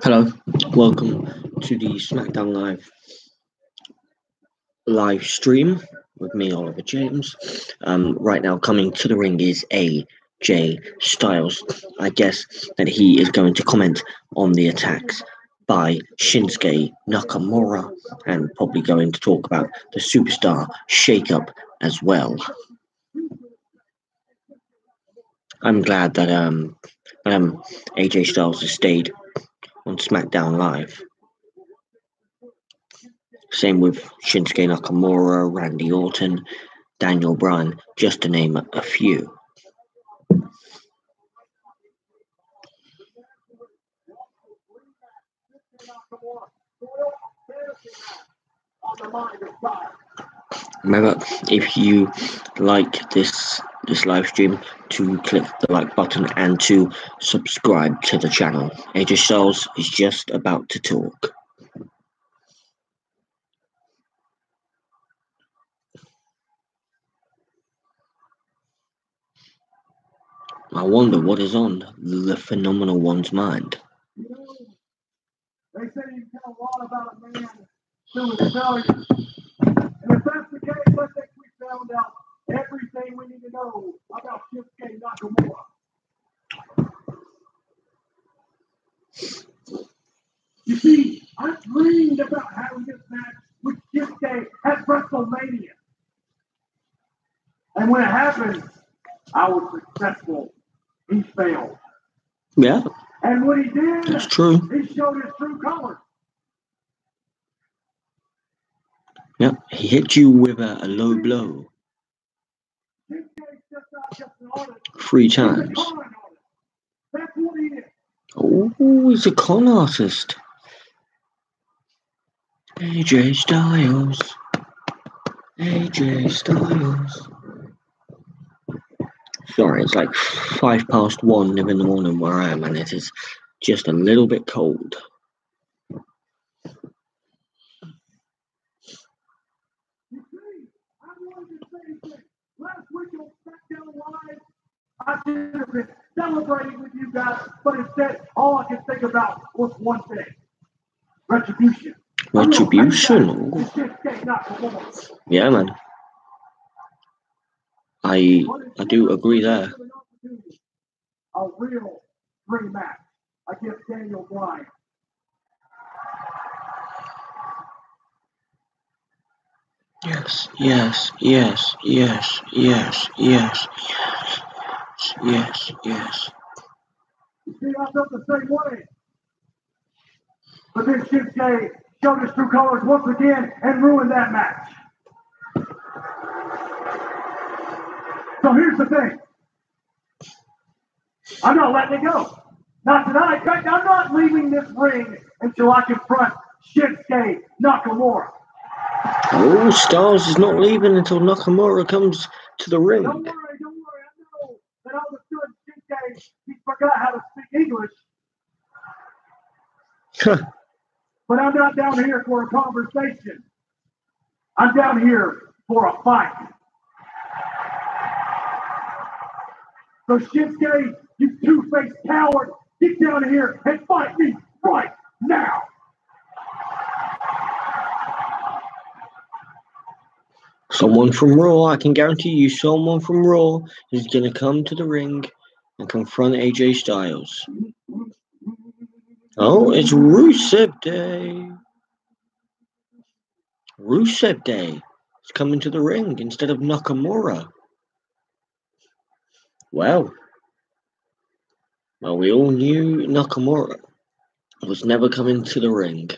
Hello, welcome to the Smackdown live stream with me, Oliver James. Right now, coming to the ring is AJ Styles. I guess that he is going to comment on the attacks by Shinsuke Nakamura and probably going to talk about the superstar shakeup as well. I'm glad that AJ Styles has stayed on SmackDown Live. Same with Shinsuke Nakamura, Randy Orton, Daniel Bryan, just to name a few. Remember, if you like this live stream, to click the like button and to subscribe to the channel. AJ Styles is just about to talk. I wonder what is on the phenomenal one's mind. They say you can tell a lot about a man through his failures. And if that's the case, I think we found out everything we need to know about Shinsuke Nakamura. You see, I dreamed about having this match with Shinsuke at WrestleMania. And when it happened, I was successful. He failed. Yeah. And when he did, that's true. He showed his true colors. Yeah, he hit you with a low blow 3 times. That's what he is. Oh, he's a con artist. AJ Styles. AJ Styles. Sorry, it's like 1:05 in the morning where I am, and it is just a little bit cold. You see, I wanted to say this. Last week on Smackdown Live, I should have been celebrating with you guys, but instead, all I could think about was one thing: retribution. Retribution? Yeah, man. I do agree there. A real dream match against Daniel Bryan. Yes, yes, yes, yes, yes, yes, yes, yes. You see, I felt the same way. But then Shinsuke showed his true colors once again and ruined that match. So here's the thing. I'm not letting it go. Not tonight. In fact, I'm not leaving this ring until I confront Shinsuke Nakamura. Oh, Styles is not leaving until Nakamura comes to the ring. Don't worry. I know that all of a sudden Shinsuke, he forgot how to speak English. But I'm not down here for a conversation. I'm down here for a fight. So Shinsuke, you two-faced coward, get down here and fight me right now. Someone from Raw, I can guarantee you, someone from Raw is going to come to the ring and confront AJ Styles. Oh, it's Rusev Day. Rusev Day is coming to the ring instead of Nakamura. Well, we all knew Nakamura was never coming to the ring.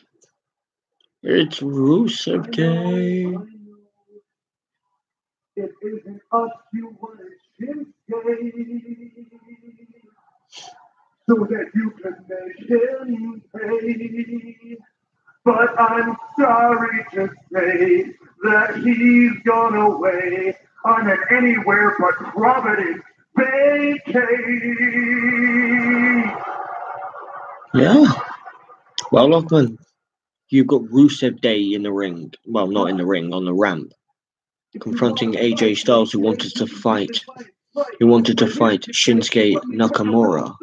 It's Rusev Day. It isn't us, you want it Shinsuke, so that you can make him pay. But I'm sorry to say that he's gone away on an anywhere but Providence vacay. Yeah. Well, Lachlan, you've got Rusev Day in the ring. Well, not in the ring, on the ramp. Confronting AJ Styles, who wanted to fight Shinsuke Nakamura.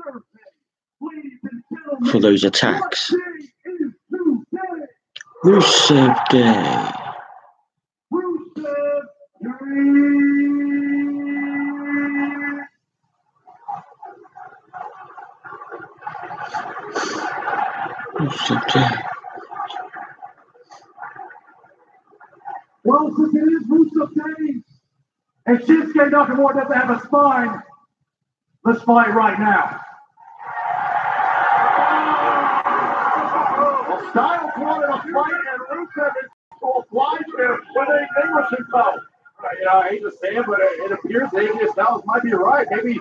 Ladies and for those attacks. Rusev Day. Rusev Day. Well, since it is Rusev Day, and Shinsuke Nakamura doesn't have a spine, let's fight right now. Well, Styles wanted a fight, and Rusev is obliged to with an English himself. I hate to say it, but it appears AJ Styles might be right. Maybe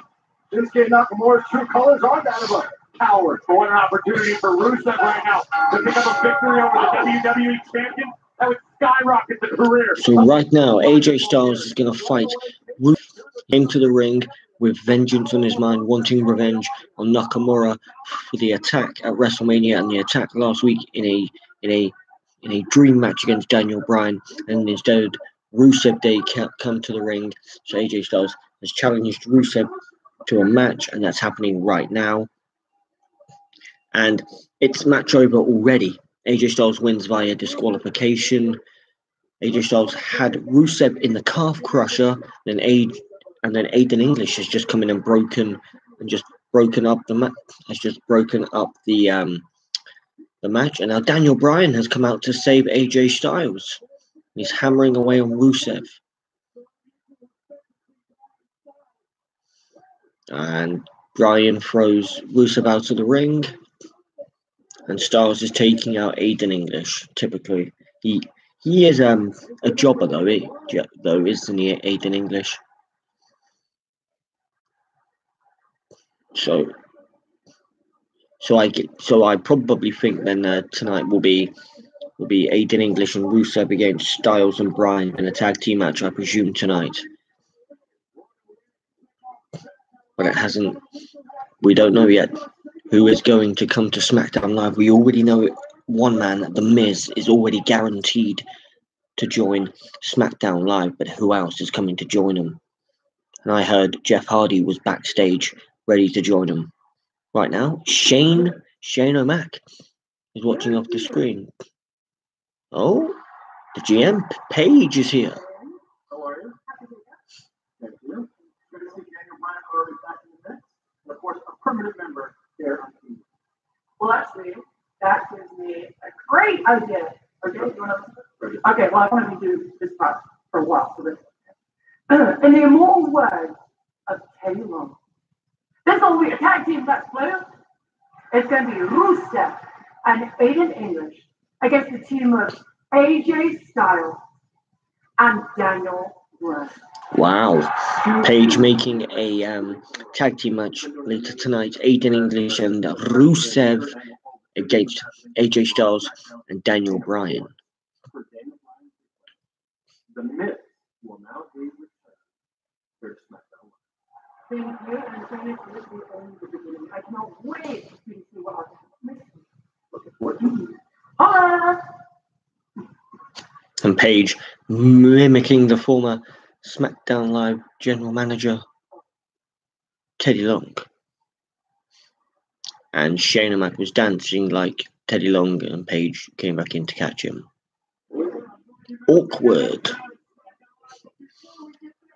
Shinsuke Nakamura's true colors are that of a coward. But what an opportunity for Rusev right now to pick up a victory over the WWE champion. That would skyrocket the career. So right now, AJ Styles is going to fight Rusev into the ring with vengeance on his mind, wanting revenge on Nakamura for the attack at WrestleMania and the attack last week in a dream match against Daniel Bryan. And instead, Rusev Day come to the ring. So AJ Styles has challenged Rusev to a match, and that's happening right now. And it's match over already. AJ Styles wins via disqualification. AJ Styles had Rusev in the calf crusher, and then Aiden English has just come in and broken up the match. Has just broken up the match, and now Daniel Bryan has come out to save AJ Styles. He's hammering away on Rusev, and Bryan throws Rusev out of the ring. And Styles is taking out Aiden English. Typically, he is a jobber though, isn't he, Aiden English? So I probably think then tonight will be Aiden English and Rusev against Styles and Bryan in a tag team match, I presume, tonight. But it hasn't. We don't know yet who is going to come to Smackdown Live. We already know one man, The Miz, is already guaranteed to join Smackdown Live, but who else is coming to join him? And I heard Jeff Hardy was backstage ready to join him. Right now, Shane O'Mac is watching off the screen. Oh, the GM, Paige, is here. How are you? Thank you. Good to see Daniel Bryan already back in the mix. And of course, a permanent member here on TV. Well, actually, that gives me a great idea. Okay, okay, well, I wanted to do this part for a while. So in the immortal words of Teddy Long, this will be a tag team match, player. It's going to be Rusev and Aiden English against the team of AJ Styles and Daniel Bryan. Wow. Paige making a tag team match later tonight. Aiden English and Rusev against AJ Styles and Daniel Bryan. The Miz will now be returned here to SmackDown. Thank you, and thank you for the only beginning. I cannot wait to see what happens. Looking forward to it. Hola! And Paige mimicking the former SmackDown Live general manager, Teddy Long. And Shane O'Mac was dancing like Teddy Long, and Paige came back in to catch him. Awkward.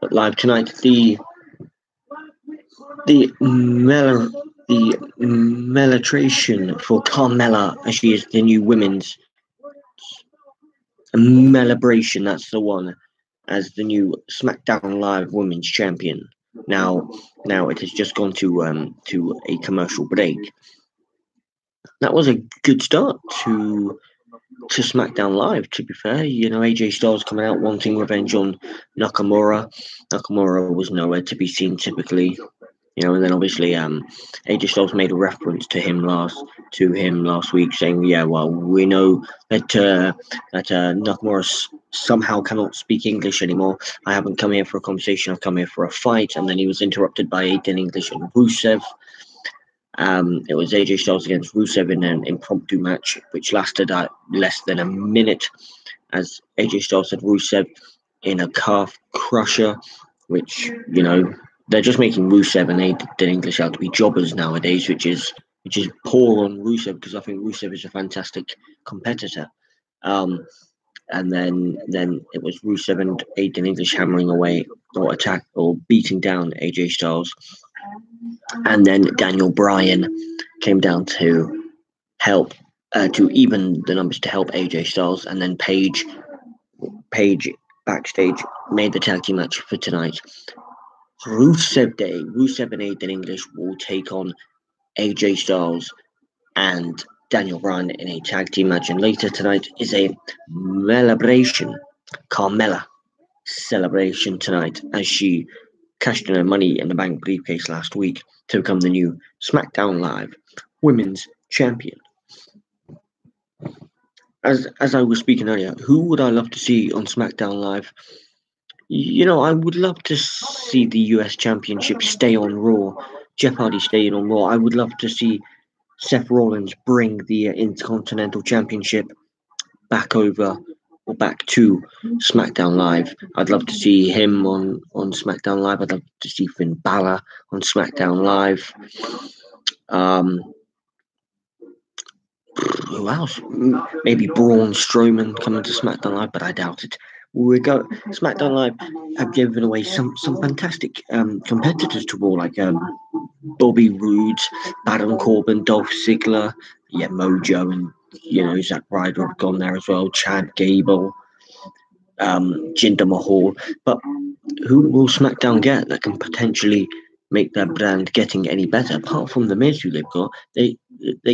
But live tonight, the melitration for Carmella, as she is the new women's Melibration, that's the one, as the new SmackDown Live Women's Champion. Now it has just gone to a commercial break. That was a good start to SmackDown Live, to be fair. AJ Styles coming out wanting revenge on Nakamura. Nakamura was nowhere to be seen typically. And then obviously AJ Styles made a reference to him last week, saying, yeah, well, we know that Nakamura somehow cannot speak English anymore. I haven't come here for a conversation, I've come here for a fight. And then he was interrupted by Aiden English and Rusev. It was AJ Styles against Rusev in an impromptu match, which lasted less than a minute, as AJ Styles had Rusev in a calf crusher, which, they're just making Rusev and Aiden English out to be jobbers nowadays, which is which is poor on Rusev because I think Rusev is a fantastic competitor. And then it was Rusev and Aiden English hammering away or attack or beating down AJ Styles. And then Daniel Bryan came down to help to even the numbers to help AJ Styles, and then Paige backstage made the tag team match for tonight. Rusev Day, Rusev and Aiden English will take on AJ Styles and Daniel Bryan in a tag team match, and later tonight is a Carmella celebration tonight, as she cashed in her Money in the Bank briefcase last week to become the new SmackDown Live Women's Champion. As I was speaking earlier, who would I love to see on SmackDown Live? I would love to see the US Championship stay on Raw, Jeff Hardy staying on Raw. I would love to see Seth Rollins bring the Intercontinental Championship back over or back to SmackDown Live. I'd love to see him on SmackDown Live. I'd love to see Finn Balor on SmackDown Live. Who else? Maybe Braun Strowman coming to SmackDown Live, but I doubt it. SmackDown Live have given away some fantastic competitors to Raw, like Bobby Roode, Baron Corbin, Dolph Ziggler, Mojo, and Zack Ryder have gone there as well. Chad Gable, Jinder Mahal. But who will SmackDown get that can potentially make their brand getting any better? Apart from the Miz, who they've got, they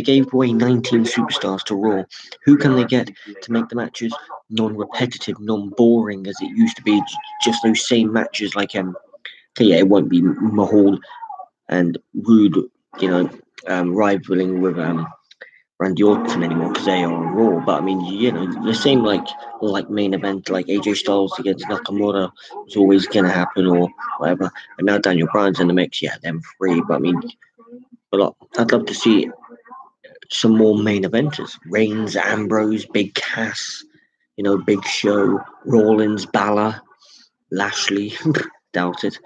gave away 19 superstars to Raw. Who can they get to make the matches non-repetitive, non-boring as it used to be? Just those same matches, like it won't be Mahal and Rude, rivaling with Randy Orton anymore because they are on Raw. But I mean, the same like main event, like AJ Styles against Nakamura was always gonna happen or whatever. And now Daniel Bryan's in the mix. Yeah, them three. But I mean, I'd love to see some more main eventers: Reigns, Ambrose, Big Cass, Big Show, Rollins, Balor, Lashley. Doubt it.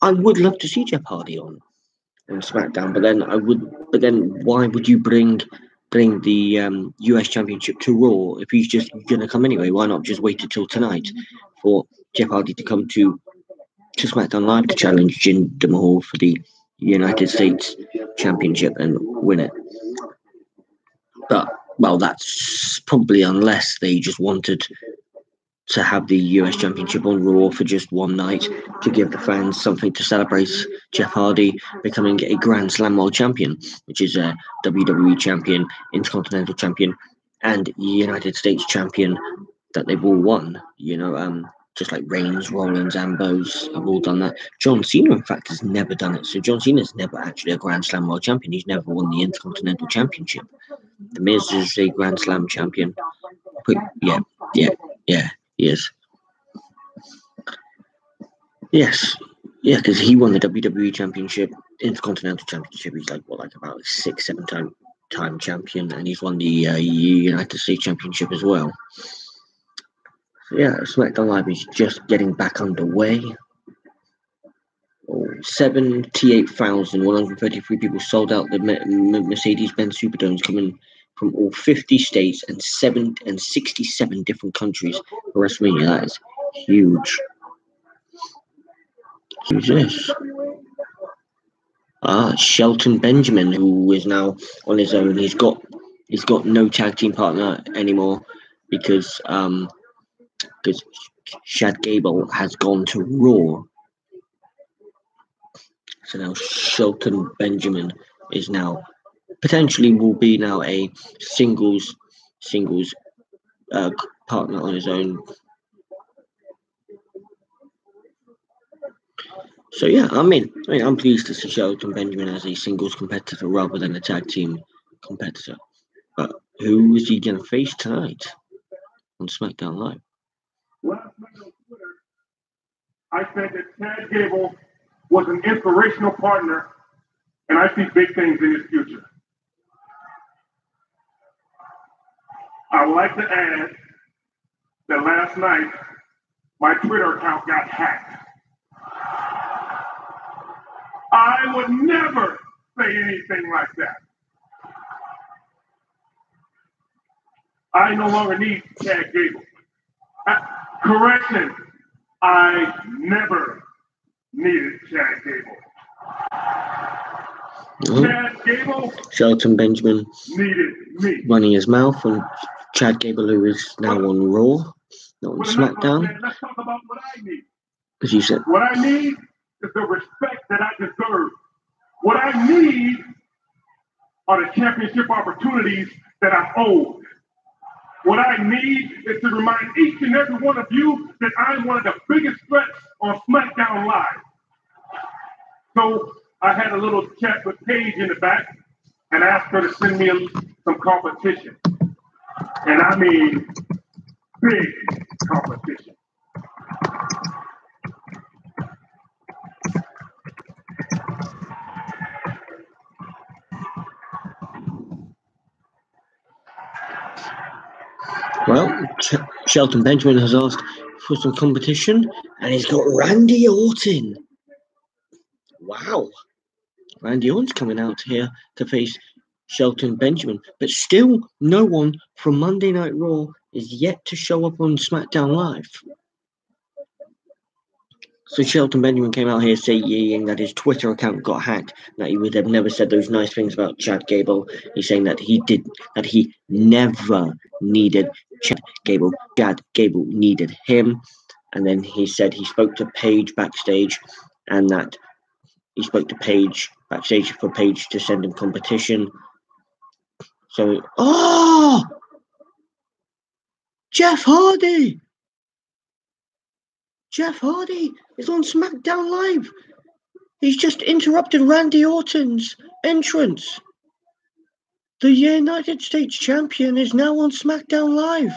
I would love to see Jeff Hardy on SmackDown, but then why would you bring the US Championship to Raw if he's just gonna come anyway? Why not just wait until tonight for Jeff Hardy to come to SmackDown Live to challenge Jinder Mahal for the United States Championship and win it? But that's probably unless they just wanted to have the US Championship on Raw for just one night to give the fans something to celebrate Jeff Hardy becoming a Grand Slam World Champion, which is a WWE Champion, Intercontinental Champion, and United States Champion that they've all won. Just like Reigns, Rollins, Ambrose have all done that. John Cena, in fact, has never done it. So John Cena's never actually a Grand Slam World Champion. He's never won the Intercontinental Championship. The Miz is a Grand Slam champion. Yeah, he is. Yes, because he won the WWE Championship, Intercontinental Championship. He's about 6-7 time champion, and he's won the United States Championship as well. So SmackDown Live is just getting back underway. 78,133 people sold out the Mercedes-Benz Superdomes, coming from all 50 states and 67 different countries for WrestleMania. That is huge. Who's this? Shelton Benjamin, who is now on his own. He's got no tag team partner anymore because Chad Gable has gone to Raw. So now Shelton Benjamin is now potentially will be now a singles partner on his own. So I'm pleased to see Shelton Benjamin as a singles competitor rather than a tag team competitor. But who is he going to face tonight on SmackDown Live? Last night on Twitter, I said that Chad Gable was an inspirational partner, and I see big things in his future. I would like to add that last night, my Twitter account got hacked. I would never say anything like that. I no longer need Chad Gable. Correction, I never needed Chad Gable. Chad Gable Shelton Benjamin needed me. running his mouth, and Chad Gable, who is now on Raw, not on SmackDown. Let's talk about what I need. As you said, what I need is the respect that I deserve. What I need are the championship opportunities that I'm owed. What I need is to remind each and every one of you that I'm one of the biggest threats on SmackDown Live. So I had a little chat with Paige in the back and asked her to send me some competition. And I mean big competition. well, Shelton Benjamin has asked for some competition, and he's got Randy Orton. Wow. Randy Orton's coming out here to face Shelton Benjamin, but still no one from Monday Night Raw is yet to show up on SmackDown Live. So Shelton Benjamin came out here saying that his Twitter account got hacked, that he would have never said those nice things about Chad Gable. He's saying that he never needed Chad Gable. Chad Gable needed him. And then he said he spoke to Paige backstage, and that he spoke to Paige backstage for Paige to send him competition. So, Jeff Hardy! Jeff Hardy is on SmackDown Live. He's just interrupted Randy Orton's entrance. The United States champion is now on SmackDown Live.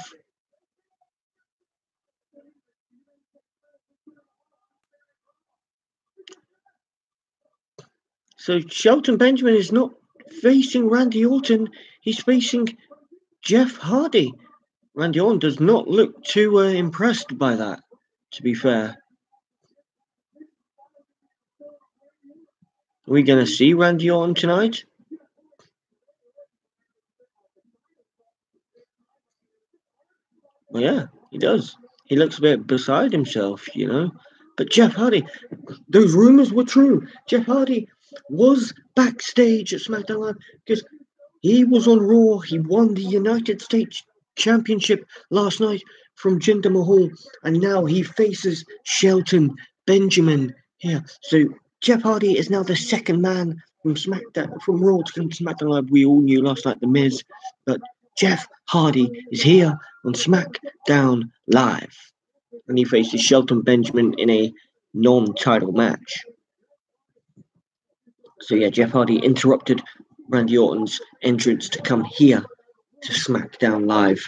So Shelton Benjamin is not facing Randy Orton. He's facing Jeff Hardy. Randy Orton does not look too impressed by that, to be fair. Are we going to see Randy Orton tonight? Well, yeah, he does. He looks a bit beside himself, you know. But Jeff Hardy, those rumors were true. Jeff Hardy was backstage at SmackDown Live because he was on Raw. He won the United States Championship last night from Jinder Mahal, and now he faces Shelton Benjamin here. So Jeff Hardy is now the second man from Raw to come to SmackDown Live. We all knew last night The Miz, but Jeff Hardy is here on SmackDown Live, and he faces Shelton Benjamin in a non-title match. So yeah, Jeff Hardy interrupted Randy Orton's entrance to come here to SmackDown Live.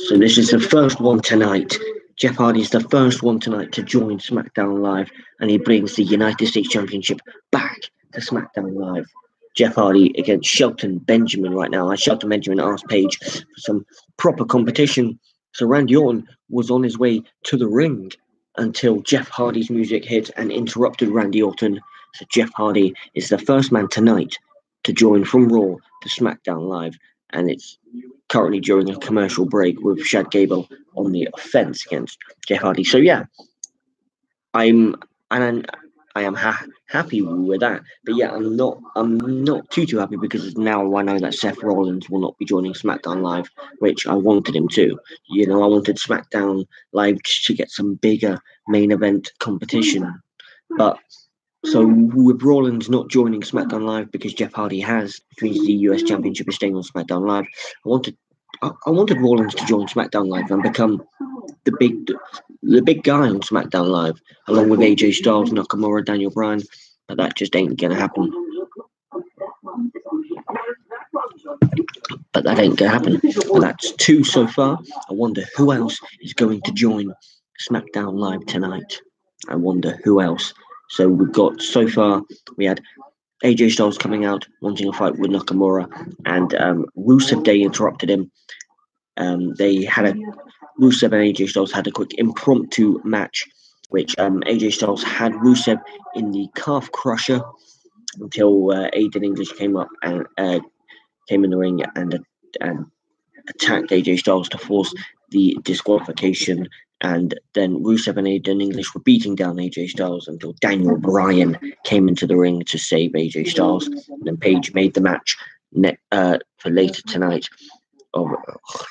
So this is the first one tonight. Jeff Hardy's the first one tonight to join SmackDown Live, and he brings the United States Championship back to SmackDown Live. Jeff Hardy against Shelton Benjamin right now. Shelton Benjamin asked Paige for some proper competition. So Randy Orton was on his way to the ring until Jeff Hardy's music hit and interrupted Randy Orton. So Jeff Hardy is the first man tonight to join from Raw to SmackDown Live, and it's currently during a commercial break with Chad Gable on the offense against Jeff Hardy. So yeah, I am happy with that. But yeah, I'm not too happy because now I know that Seth Rollins will not be joining SmackDown Live, which I wanted him to. You know, I wanted SmackDown Live to get some bigger main event competition. But so with Rollins not joining SmackDown Live because Jeff Hardy has, which means the US Championship is staying on SmackDown Live, I wanted Rollins to join SmackDown Live and become the big guy on SmackDown Live, along with AJ Styles, Nakamura, Daniel Bryan, but that just ain't gonna happen. But that's two so far. I wonder who else is going to join SmackDown Live tonight. I wonder who else. So we had AJ Styles coming out wanting a fight with Nakamura, and Rusev Day interrupted him. Rusev and AJ Styles had a quick impromptu match, which AJ Styles had Rusev in the calf crusher until Aiden English came up and came in the ring and attacked AJ Styles to force the disqualification, and then Rusev and Aiden English were beating down AJ Styles until Daniel Bryan came into the ring to save AJ Styles. And then Paige made the match for later tonight of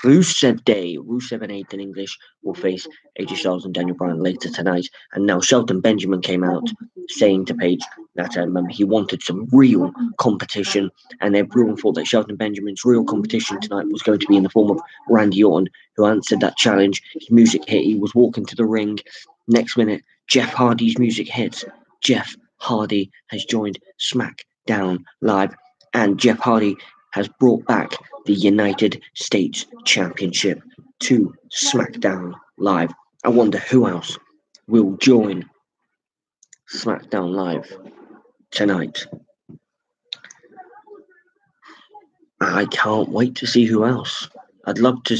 Rusev Day. Rusev and Aiden English will face AJ Styles and Daniel Bryan later tonight. And now Shelton Benjamin came out saying to Paige that he wanted some real competition, and everyone thought that Shelton Benjamin's real competition tonight was going to be in the form of Randy Orton, who answered that challenge. His music hit. He was walking to the ring. Next minute, Jeff Hardy's music hits. Jeff Hardy has joined Smackdown Live, and Jeff Hardy has brought back the United States Championship to SmackDown Live. I wonder who else will join SmackDown Live tonight. I can't wait to see who else. I'd love to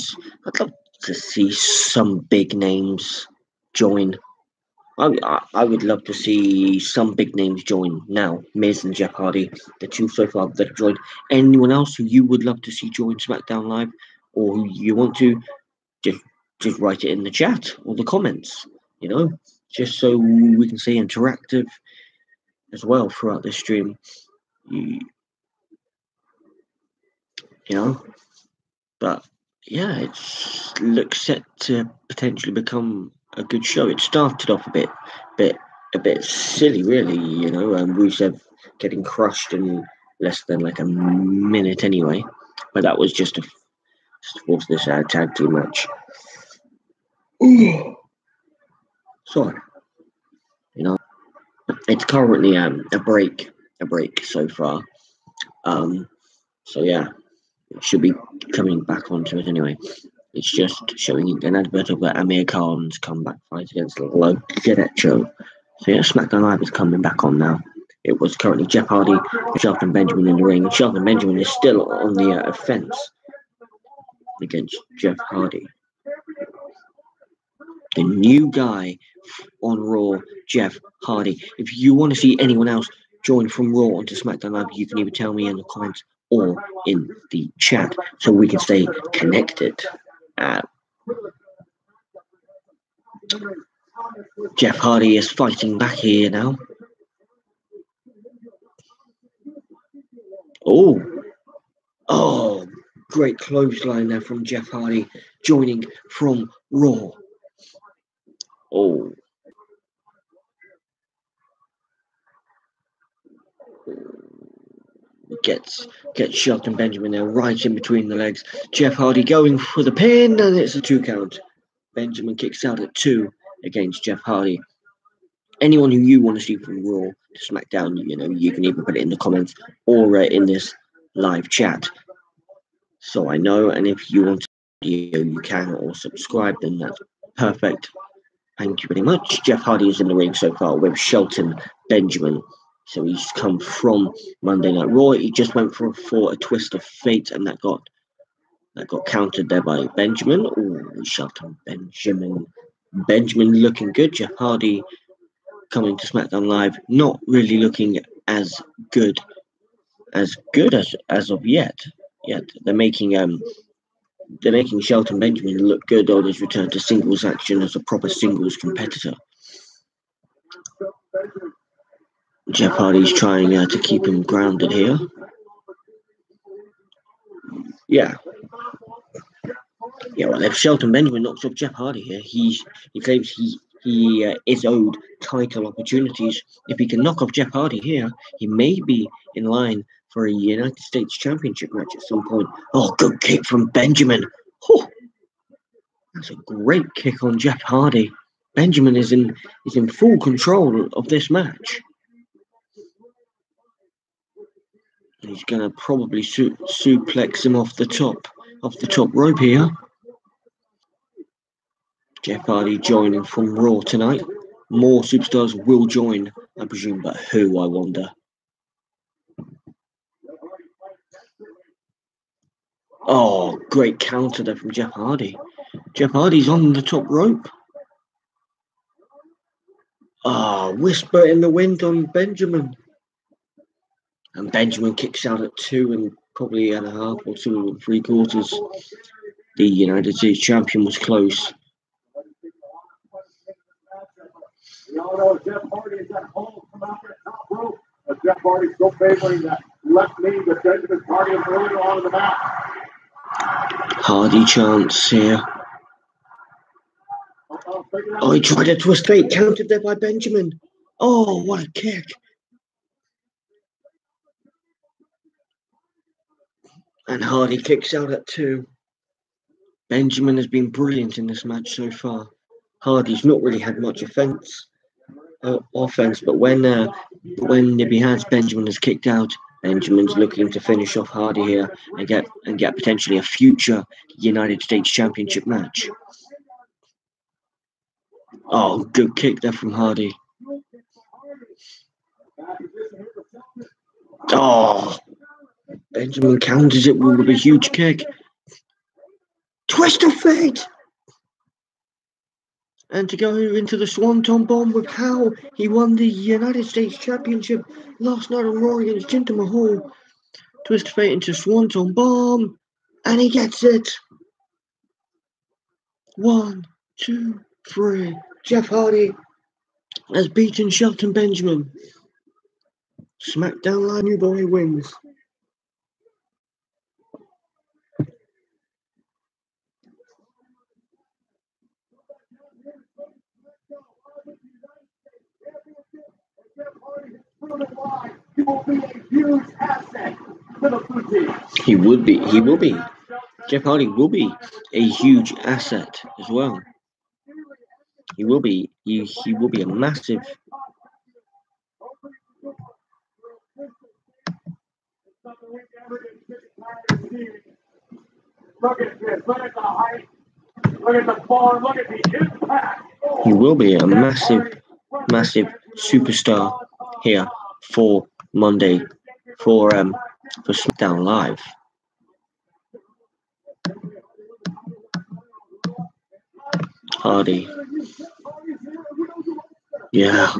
see some big names join. I would love to see some big names join now. Miz and Jeff Hardy, the two so far that have joined. Anyone else who you would love to see join SmackDown Live, or who you want to, just write it in the chat or the comments, just so we can stay interactive as well throughout this stream. But yeah, it looks set to potentially become a good show. It started off a bit silly, really. Rusev getting crushed in less than like a minute anyway. But that was just towards this tag team match. Sorry, it's currently a break so far. So yeah, it should be coming back onto it anyway. It's just showing an advert of Amir Khan's comeback fight against Logan Derecho. So yeah, SmackDown Live is coming back on now. It was currently Jeff Hardy and Shelton Benjamin in the ring. Shelton Benjamin is still on the offense against Jeff Hardy. The new guy on Raw, Jeff Hardy. If you want to see anyone else join from Raw onto SmackDown Live, you can either tell me in the comments or in the chat so we can stay connected. Jeff Hardy is fighting back here now. Oh, great clothesline there from Jeff Hardy, joining from Raw. Gets Shelton Benjamin there, right in between the legs. Jeff Hardy going for the pin, and it's a 2 count. Benjamin kicks out at 2 against Jeff Hardy. Anyone who you want to see from Raw to SmackDown, you can either put it in the comments or in this live chat, so I know. And if you want to you can, or subscribe, then that's perfect. Thank you very much. Jeff Hardy is in the ring so far with Shelton Benjamin. So he's come from Monday Night Raw. He just went for a twist of fate, and that got countered there by Benjamin. Shelton Benjamin. Benjamin looking good. Jeff Hardy coming to SmackDown Live, not really looking as good as of yet. They're making Shelton Benjamin look good on his return to singles action as a proper singles competitor. Jeff Hardy's trying to keep him grounded here. Well, if Shelton Benjamin knocks off Jeff Hardy here, he claims he is owed title opportunities. If he can knock off Jeff Hardy here, he may be in line for a United States Championship match at some point. Good kick from Benjamin. That's a great kick on Jeff Hardy. Benjamin is in full control of this match. He's going to probably suplex him off the top rope here. Jeff Hardy joining from Raw tonight. More superstars will join, I presume, but who, I wonder. Great counter there from Jeff Hardy. Jeff Hardy's on the top rope. Whisper in the wind on Benjamin. And Benjamin kicks out at 2 and probably 1.5 or 2 3/4. the United States champion was close. We all know Jeff Hardy is at home from out the top rope. Jeff Hardy still favoring that left knee, but Benjamin Hardy is earlier on in the match. Hardy chance here. Oh, he tried a twist fate, countered there by Benjamin. Oh, what a kick. And Hardy kicks out at 2. Benjamin has been brilliant in this match so far. Hardy's not really had much offense, but when Nibby has, Benjamin has kicked out. Benjamin's looking to finish off Hardy here and get potentially a future United States Championship match. Oh, good kick there from Hardy. Oh, Benjamin counters it with a huge kick. Twist of fate! And to go into the Swanton Bomb with how he won the United States Championship last night on Raw against Jinder Mahal. Twist of fate into Swanton Bomb, and he gets it. 1, 2, 3. Jeff Hardy has beaten Shelton Benjamin. Smackdown Live New Boy wins. He will be. Jeff Hardy will be a huge asset as well. He will be a massive. Look at this. Look at the height. Look at the bar. Look at the impact. He will be a massive superstar here for Monday for Smackdown Live. Hardy. Yeah.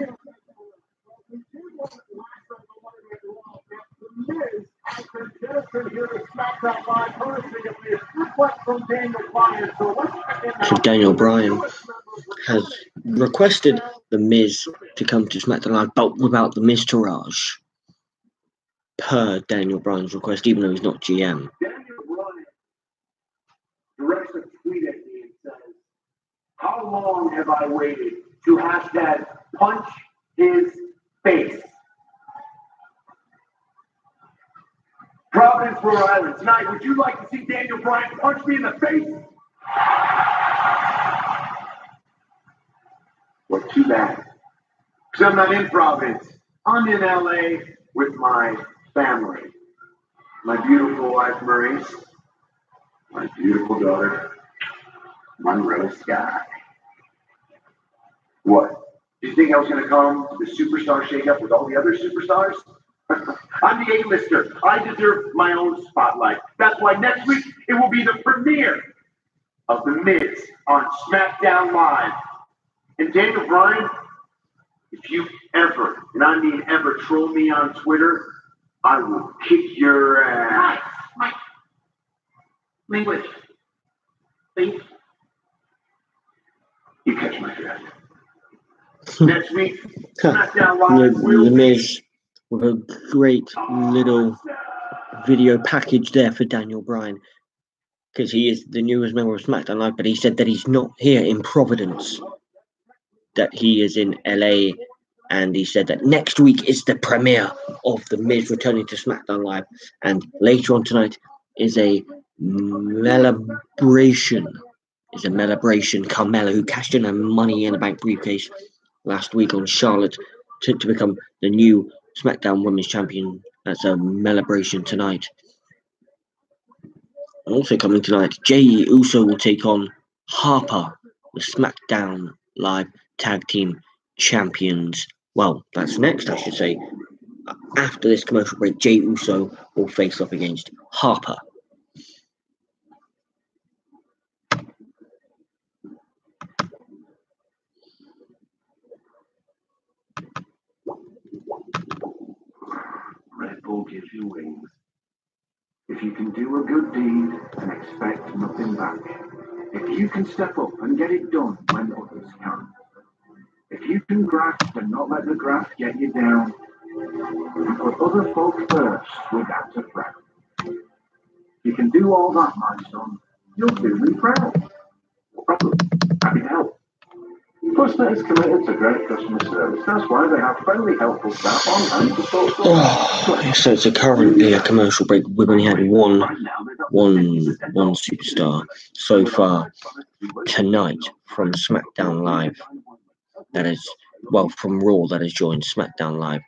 So Daniel Bryan has requested The Miz to come to SmackDown Live, but without The Miztourage. Per Daniel Bryan's request, even though he's not GM. Daniel Bryan directs a tweet at me and says, "How long have I waited to hashtag punch his face?" Providence, Rhode Island. Tonight, would you like to see Daniel Bryan punch me in the face? Well, too bad. Because I'm not in Providence. I'm in LA with my family. My beautiful wife, Maurice. My beautiful daughter, Monroe Sky. What? Do you think I was going to come to the superstar shakeup with all the other superstars? I'm the A-lister. I deserve my own spotlight. That's why next week it will be the premiere of The Miz on Smackdown Live. And Daniel Bryan, if you ever, and I mean ever, troll me on Twitter, I will kick your ass. Mike. Language. Please. You catch my drift. Next week, Smackdown Live will The be... Miz with a great little video package there for Daniel Bryan, because he is the newest member of SmackDown Live, but he said that he's not here in Providence, that he is in LA, and he said that next week is the premiere of The Miz returning to SmackDown Live, and later on tonight is a celebration. Carmella, who cashed in a Money in the Bank briefcase last week on Charlotte to become the new SmackDown Women's Champion. That's a celebration tonight. Also coming tonight, Jey Uso will take on Harper, the SmackDown Live Tag Team Champions. Well, that's next, I should say. After this commercial break, Jey Uso will face off against Harper. Red Bull gives you wings. If you can do a good deed and expect nothing back. If you can step up and get it done when others can't. If you can graft and not let the graft get you down. And put other folk first without a fret. If you can do all that, my son, you'll do me proud. Problem. Happy to help. Postnet is committed to great customer service. That's why they have friendly, helpful staff on hand to sort So it's currently a commercial break. We've only had one superstar so far tonight from Smackdown Live. That is, well, from Raw that has joined Smackdown Live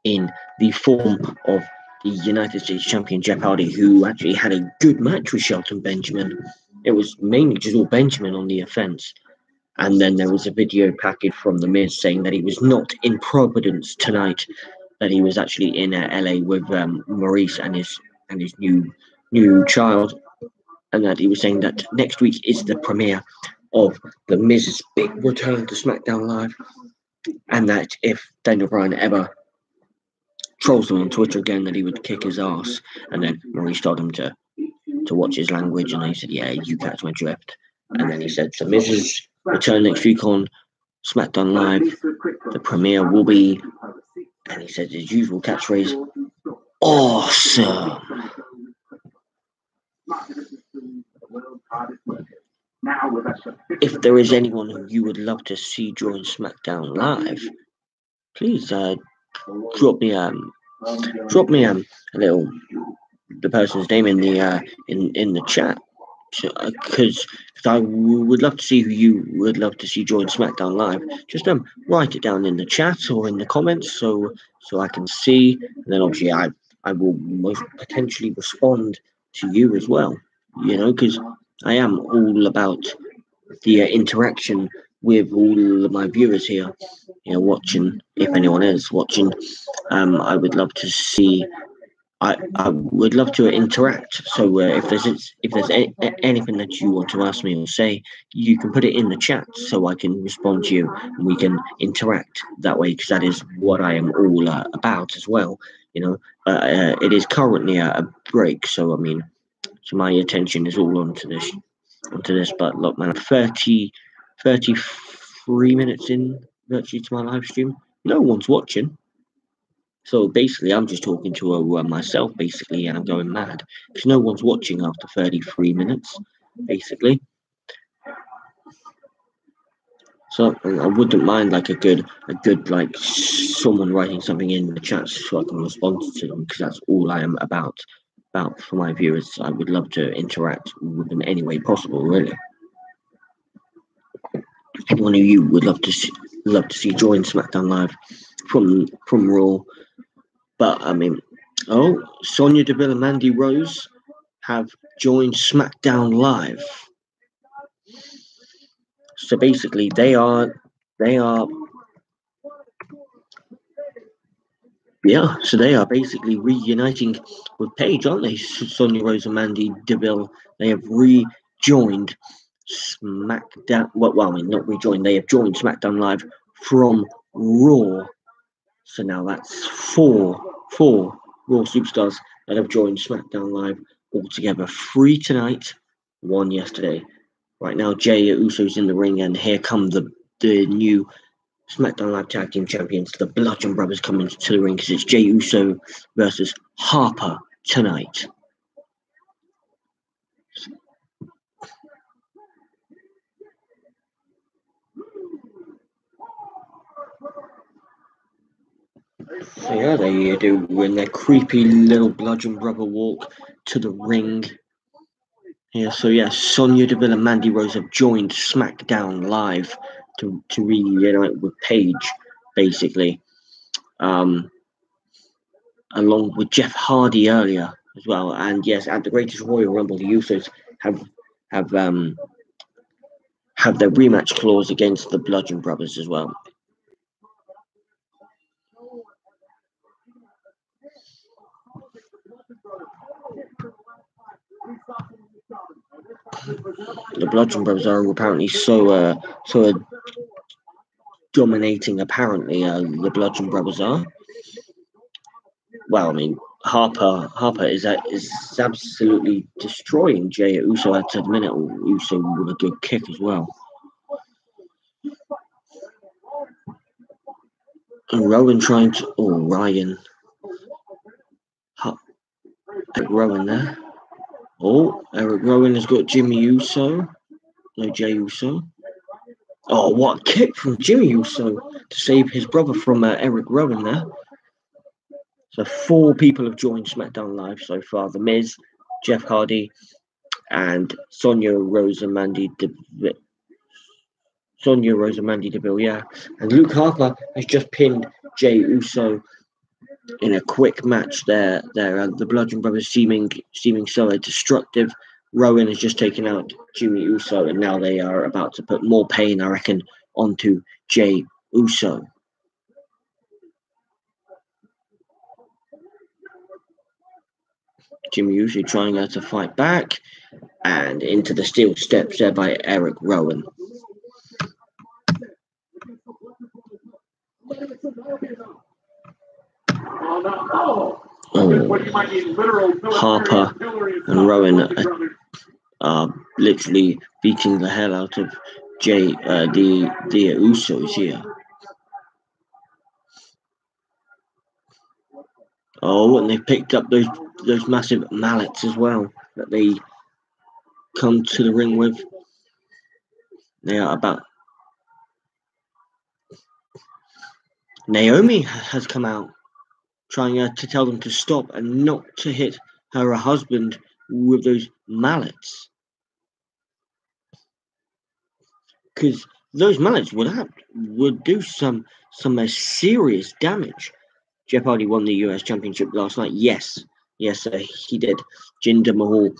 in the form of the United States champion Jeff Hardy, who actually had a good match with Shelton Benjamin. It was mainly just all Benjamin on the offense. And then there was a video package from The Miz saying that he was not in Providence tonight, that he was actually in LA with Maurice and his new child, and that he was saying that next week is the premiere of The Miz's big return to SmackDown Live, and that if Daniel Bryan ever trolls him on Twitter again, that he would kick his ass. And then Maurice told him to watch his language, and he said, "Yeah, you catch my drift." And then he said, "The Miz's return next week on SmackDown Live. The premiere will be," and he said his usual catchphrase, "awesome." If there is anyone who you would love to see join SmackDown Live, please drop me a little the person's name in the chat, because I would love to see who you would love to see join SmackDown Live. Just write it down in the chat or in the comments so I can see, and then obviously I will most potentially respond to you as well, because I am all about the interaction with all of my viewers here, watching. If anyone is watching, I would love to see. I would love to interact. So if there's anything that you want to ask me or say, you can put it in the chat so I can respond to you and we can interact that way, because that is what I am all about as well. It is currently a break, so so my attention is all onto this. But look, man, 33 minutes in virtually to my live stream, no one's watching. So basically, I'm just talking to myself, basically, and I'm going mad because no one's watching after 33 minutes, basically. So I wouldn't mind like a good like someone writing something in the chat so I can respond to them, because that's all I am about for my viewers. I would love to interact with them any way possible, really. Anyone of you would love to see join SmackDown Live from Raw. But Sonya Deville and Mandy Rose have joined SmackDown Live. So basically, they are basically reuniting with Paige, aren't they? Sonya Rose and Mandy Deville. They have rejoined SmackDown. Not rejoined. They have joined SmackDown Live from Raw. So now that's four Raw superstars that have joined SmackDown Live altogether. 3 tonight, 1 yesterday. Right now, Jey Uso's in the ring, and here come the new SmackDown Live Tag Team Champions, the Bludgeon Brothers, coming to the ring, because it's Jey Uso versus Harper tonight. So yeah, they do in their creepy little Bludgeon Brother walk to the ring. Yeah, so yeah, Sonya Deville and Mandy Rose have joined SmackDown Live to reunite with Paige, basically, along with Jeff Hardy earlier as well. And yes, at the Greatest Royal Rumble, the Usos have their rematch clause against the Bludgeon Brothers as well. The Bludgeon Brothers are apparently so dominating. Apparently, the Bludgeon Brothers are. Well, Harper is absolutely destroying Jey Uso at the minute. Uso with a good kick as well. And Rowan trying to. Oh, Ryan. Eric Rowan there. Oh, Eric Rowan has got Jimmy Uso. No, Jey Uso. Oh, what a kick from Jimmy Uso to save his brother from Eric Rowan there. So 4 people have joined SmackDown Live so far. The Miz, Jeff Hardy, and Sonya Rosamandy Deville, yeah. And Luke Harper has just pinned Jey Uso in a quick match there. The Bludgeon Brothers seeming so destructive. Rowan has just taken out Jimmy Uso, and now they are about to put more pain, I reckon, onto Jey Uso. Jimmy Uso trying to fight back, and into the steel steps there by Eric Rowan. Harper and Rowan are literally beating the hell out of the Usos here. Oh, and they've picked up those massive mallets as well that they come to the ring with. They are about. Naomi has come out trying to tell them to stop and not to hit her husband with those mallets, because those mallets would do some serious damage. Jeff Hardy won the US Championship last night. Yes, he did. Jinder Mahal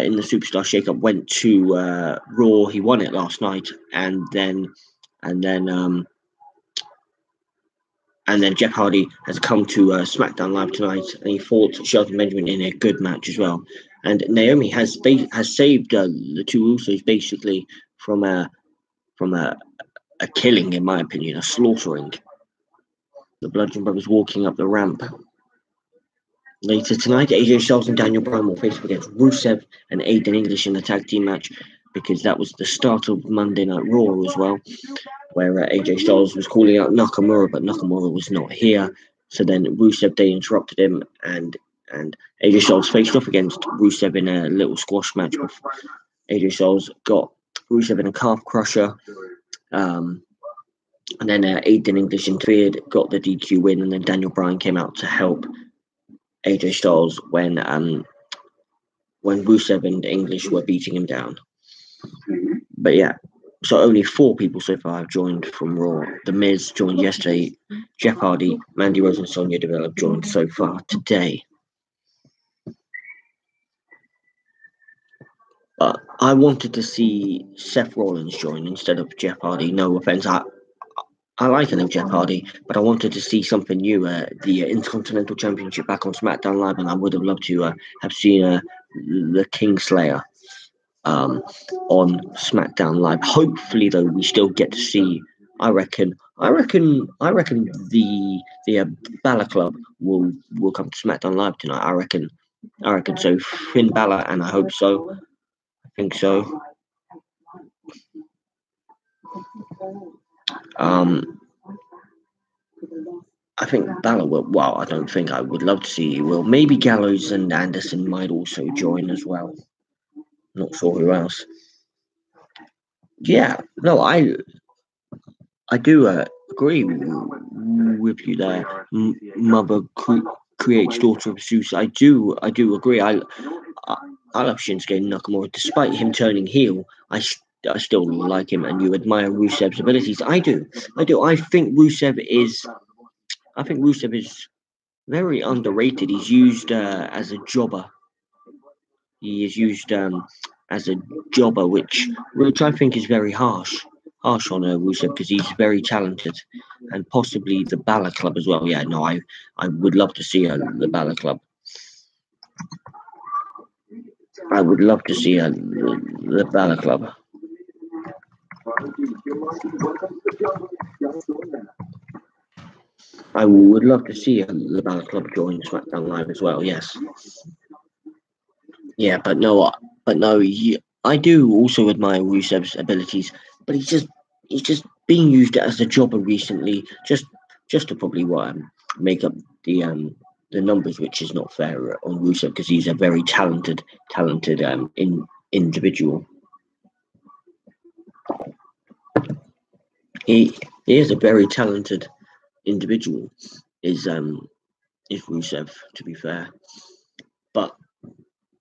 in the Superstar Shakeup went to Raw. He won it last night, and then Jeff Hardy has come to SmackDown Live tonight, and he fought Shelton Benjamin in a good match as well. And Naomi has saved the 2 Usos basically from a killing, in my opinion, a slaughtering. The Bludgeon Brothers walking up the ramp. Later tonight, AJ Styles and Daniel Bryan will face up against Rusev and Aiden English in the tag team match, because that was the start of Monday Night Raw as well, where AJ Styles was calling out Nakamura, but Nakamura was not here. So then Rusev, they interrupted him, and AJ Styles faced off against Rusev in a little squash match. AJ Styles got Rusev in a calf crusher. And then Aiden English interfered, got the DQ win, and then Daniel Bryan came out to help AJ Styles when Rusev and English were beating him down. But yeah, so only 4 people so far have joined from Raw. The Miz joined yesterday. Jeff Hardy, Mandy Rose, and Sonya Deville have joined so far today. I wanted to see Seth Rollins join instead of Jeff Hardy. No offense, I like Jeff Hardy, but I wanted to see something new. The Intercontinental Championship back on SmackDown Live, and I would have loved to have seen the Kingslayer on SmackDown Live. Hopefully, though, we still get to see. I reckon the Balor Club will come to SmackDown Live tonight. I reckon so. Finn Balor, and I hope so. I think so. I think Balor will. Well, I don't think. I would love to see he will. Maybe Gallows and Anderson might also join as well. Not sure who else. Yeah, no, I do agree with you there. Mother creates daughter of Zeus. I do agree. I love Shinsuke Nakamura, despite him turning heel. I still like him, and you admire Rusev's abilities. I do. I think Rusev is very underrated. He's used as a jobber. He is used as a jobber, which I think is very harsh on Rusev, because he's very talented, and possibly the Balor Club as well. Yeah, no, I would love to see the Balor Club. I would love to see the Balor Club. I would love to see the Balor Club join SmackDown Live as well. Yes. Yeah, but no, I do also admire Rusev's abilities, but he's just being used as a jobber recently, just to probably make up the numbers, which is not fair on Rusev because he's a very talented individual. He is a very talented individual. Is Rusev, to be fair, but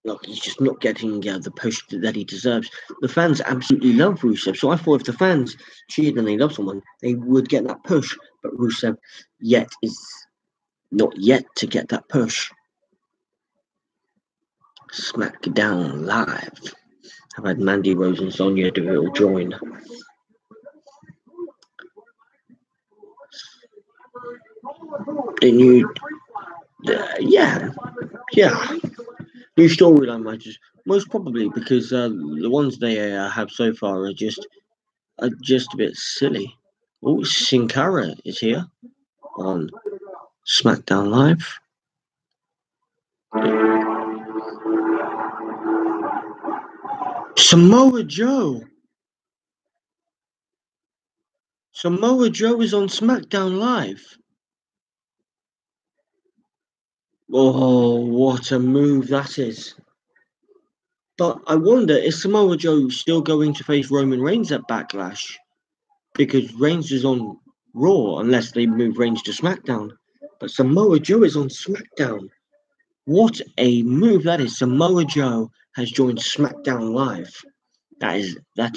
look, he's just not getting the push that he deserves. The fans absolutely love Rusev, so I thought if the fans cheered and they love someone, they would get that push. But Rusev is not yet to get that push. Smackdown Live. I've had Mandy Rose and Sonya Deville join. Yeah. New storyline matches, most probably because the ones they have so far are just a bit silly. Oh, Sin Cara is here on SmackDown Live. Samoa Joe. Samoa Joe is on SmackDown Live. Oh, what a move that is. But I wonder, is Samoa Joe still going to face Roman Reigns at Backlash? Because Reigns is on Raw, unless they move Reigns to SmackDown. But Samoa Joe is on SmackDown. What a move that is. Samoa Joe has joined SmackDown Live. That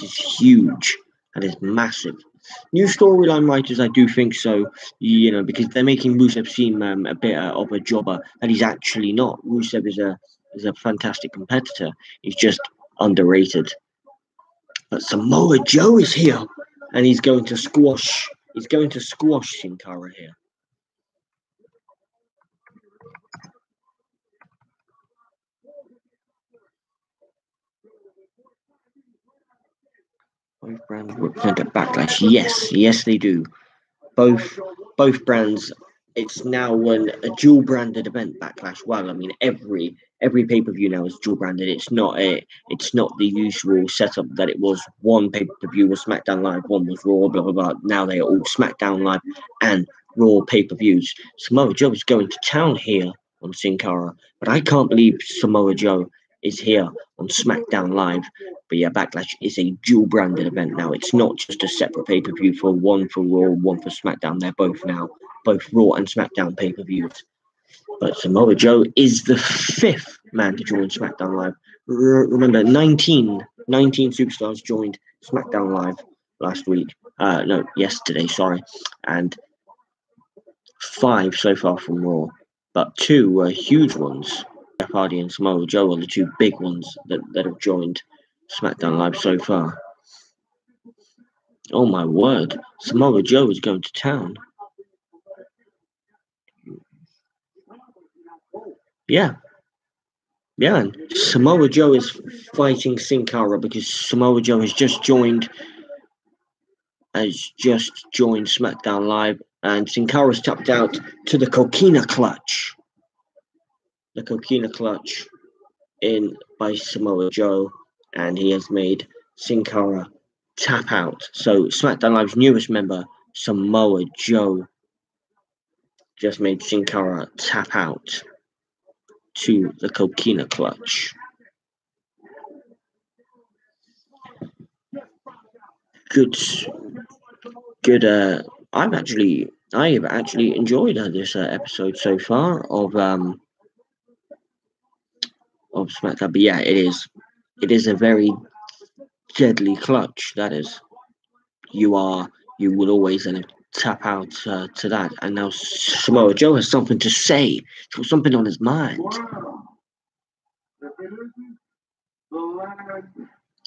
is huge. That is massive. New storyline writers, I do think so, because they're making Rusev seem a bit of a jobber that he's actually not. Rusev is a fantastic competitor. He's just underrated. But Samoa Joe is here, and he's going to squash Sin Cara here. Both brands represent a Backlash. Yes, they do. Both brands. It's now a dual branded event, Backlash. Well, I mean every pay-per-view now is dual branded. It's not the usual setup that it was. One pay-per-view was SmackDown Live, one was Raw, blah blah blah. Now they are all SmackDown Live and Raw pay-per-views. Samoa Joe is going to town here on Sin Cara, but I can't believe Samoa Joe is here on SmackDown Live. But yeah, Backlash is a dual branded event now. It's not just a separate pay-per-view for one for Raw, one for SmackDown. They're both Raw and SmackDown pay-per-views. But Samoa Joe is the 5th man to join SmackDown Live. Remember, 19 superstars joined SmackDown Live yesterday, sorry. And 5 so far from Raw. But 2 were huge ones. Jeff Hardy and Samoa Joe are the 2 big ones that have joined SmackDown Live so far. Oh my word, Samoa Joe is going to town. Yeah, and Samoa Joe is fighting Sin Cara because Samoa Joe has just joined SmackDown Live, and Sin Cara's tapped out to the Coquina Clutch. The Coquina Clutch in by Samoa Joe, and he has made Sin Cara tap out. So SmackDown Live's newest member, Samoa Joe, just made Sin Cara tap out to the Coquina Clutch. Good. I have actually enjoyed this episode so far of SmackDown. But yeah, it is a very deadly clutch. That is, you will always tap out to that. And now Samoa Joe has something to say. He's got something on his mind.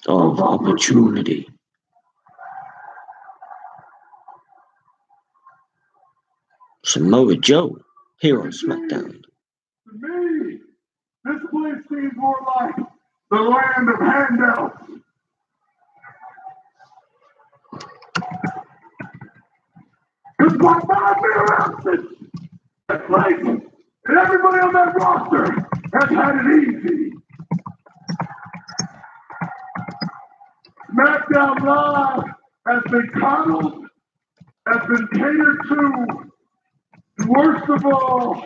Of opportunity. Samoa Joe here on SmackDown. To me, this place seems more like the land of handouts. It's by 5 mere ounces. That place and everybody on that roster has had it easy. Smackdown Live has been coddled, has been catered to, and worst of all,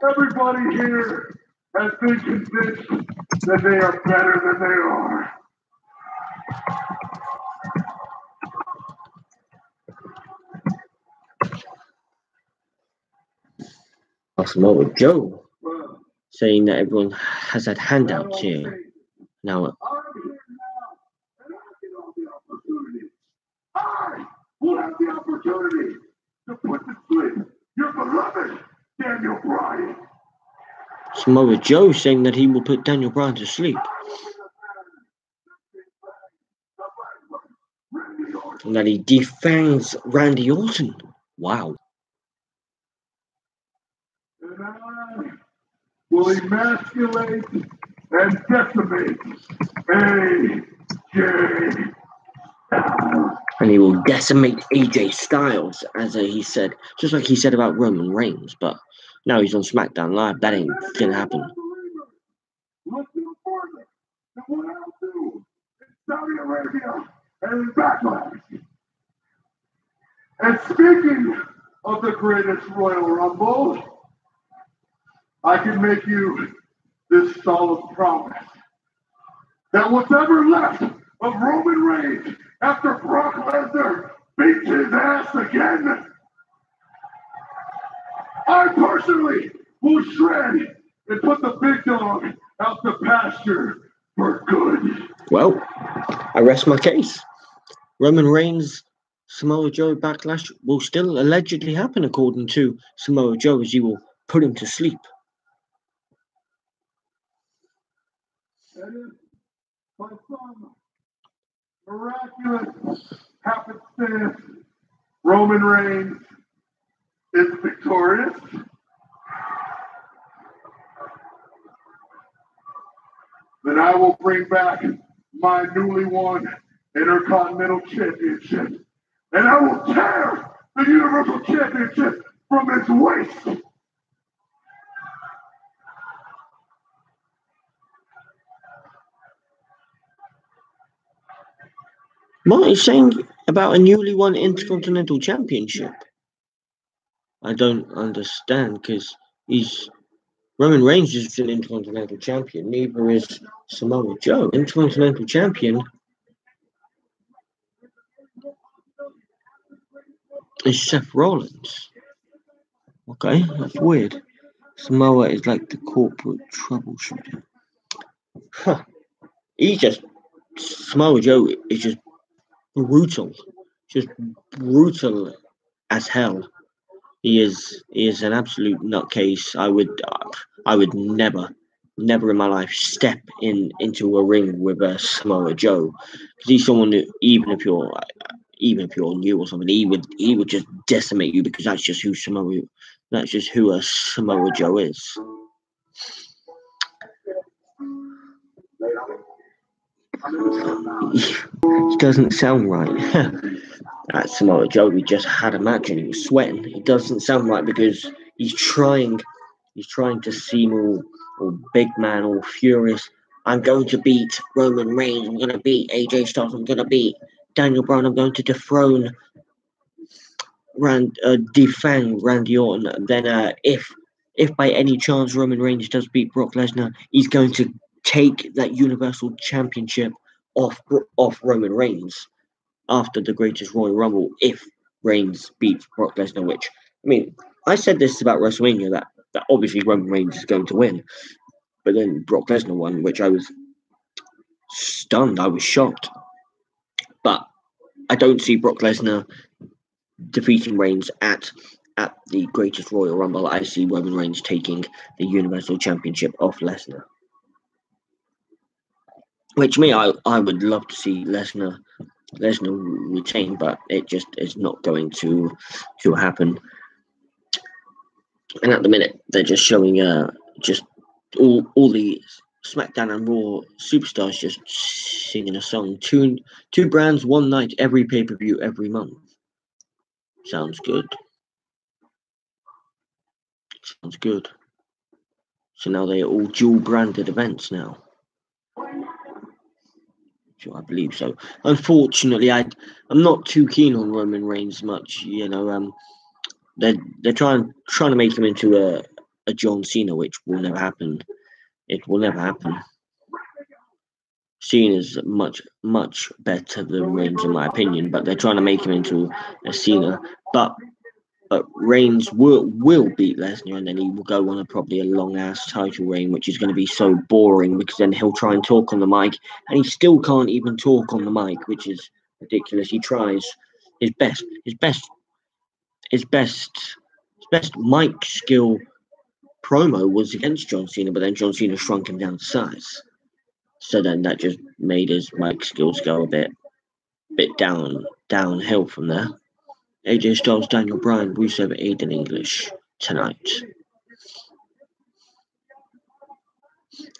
everybody here has been convinced that they are better than they are. Samoa Joe saying that everyone has had handouts here. Now, I'm here now, and I get all the opportunity. I will have the opportunity to put to sleep your beloved Daniel Bryan. Samoa Joe saying that he will put Daniel Bryan to sleep. And that he defangs Randy Orton. Wow. And I will emasculate and decimate AJ. And he will decimate AJ Styles, as he said, just like he said about Roman Reigns. But now he's on SmackDown Live. That ain't gonna happen. Look no further than what I'll do in Saudi Arabia and in Backlash. And speaking of the greatest Royal Rumble, I can make you this solemn promise that whatever left of Roman Reigns after Brock Lesnar beats his ass again, I personally will shred and put the big dog out the pasture for good. Well, I rest my case. Roman Reigns, Samoa Joe backlash will still allegedly happen, according to Samoa Joe, as he will put him to sleep. And if by some miraculous happenstance Roman Reigns is victorious, then I will bring back my newly won Intercontinental Championship, and I will tear the Universal Championship from its waist. What are you saying about a newly won Intercontinental Championship? I don't understand, because Roman Reigns is an Intercontinental Champion. Neither is Samoa Joe. Intercontinental Champion is Seth Rollins. Okay, that's weird. Samoa is like the corporate troubleshooter. Huh. Samoa Joe is just brutal. Just brutal as hell. He is an absolute nutcase. I would never in my life step into a ring with a Samoa Joe, because he's someone who, even if you're new or something, he would just decimate you, because that's just who a Samoa Joe is. It doesn't sound right. At Samoa Joe, we just had a match and he was sweating. It doesn't sound right, because he's trying to seem all big man, all furious. I'm going to beat Roman Reigns. I'm going to beat AJ Styles. I'm going to beat Daniel Bryan. I'm going to dethrone defang Randy Orton. Then if by any chance Roman Reigns does beat Brock Lesnar, he's going to take that Universal Championship off Roman Reigns after the greatest Royal Rumble, if Reigns beats Brock Lesnar. Which, I mean, I said this about WrestleMania, that obviously Roman Reigns is going to win, but then Brock Lesnar won, which I was stunned. I was shocked. But I don't see Brock Lesnar defeating Reigns at the greatest Royal Rumble. I see Roman Reigns taking the Universal Championship off Lesnar. Which I would love to see Lesnar retain, but it just is not going to happen. And at the minute, they're just showing just all the SmackDown and Raw superstars just singing a song. Two brands, one night, every pay-per-view, every month. Sounds good. Sounds good. So now they're all dual branded events now. Sure, I believe so. Unfortunately, I'm not too keen on Roman Reigns much. You know, they're trying to make him into a John Cena, which will never happen. It will never happen. Cena's much better than Reigns in my opinion, but they're trying to make him into a Cena. But Reigns will beat Lesnar, and then he will go on probably a long ass title reign, which is going to be so boring because then he'll try and talk on the mic, and he still can't even talk on the mic, which is ridiculous. He tries his best mic skill promo was against John Cena, but then John Cena shrunk him down to size. So then that just made his mic skills go a bit downhill from there. AJ Styles, Daniel Bryan, Rusev, Aiden English tonight.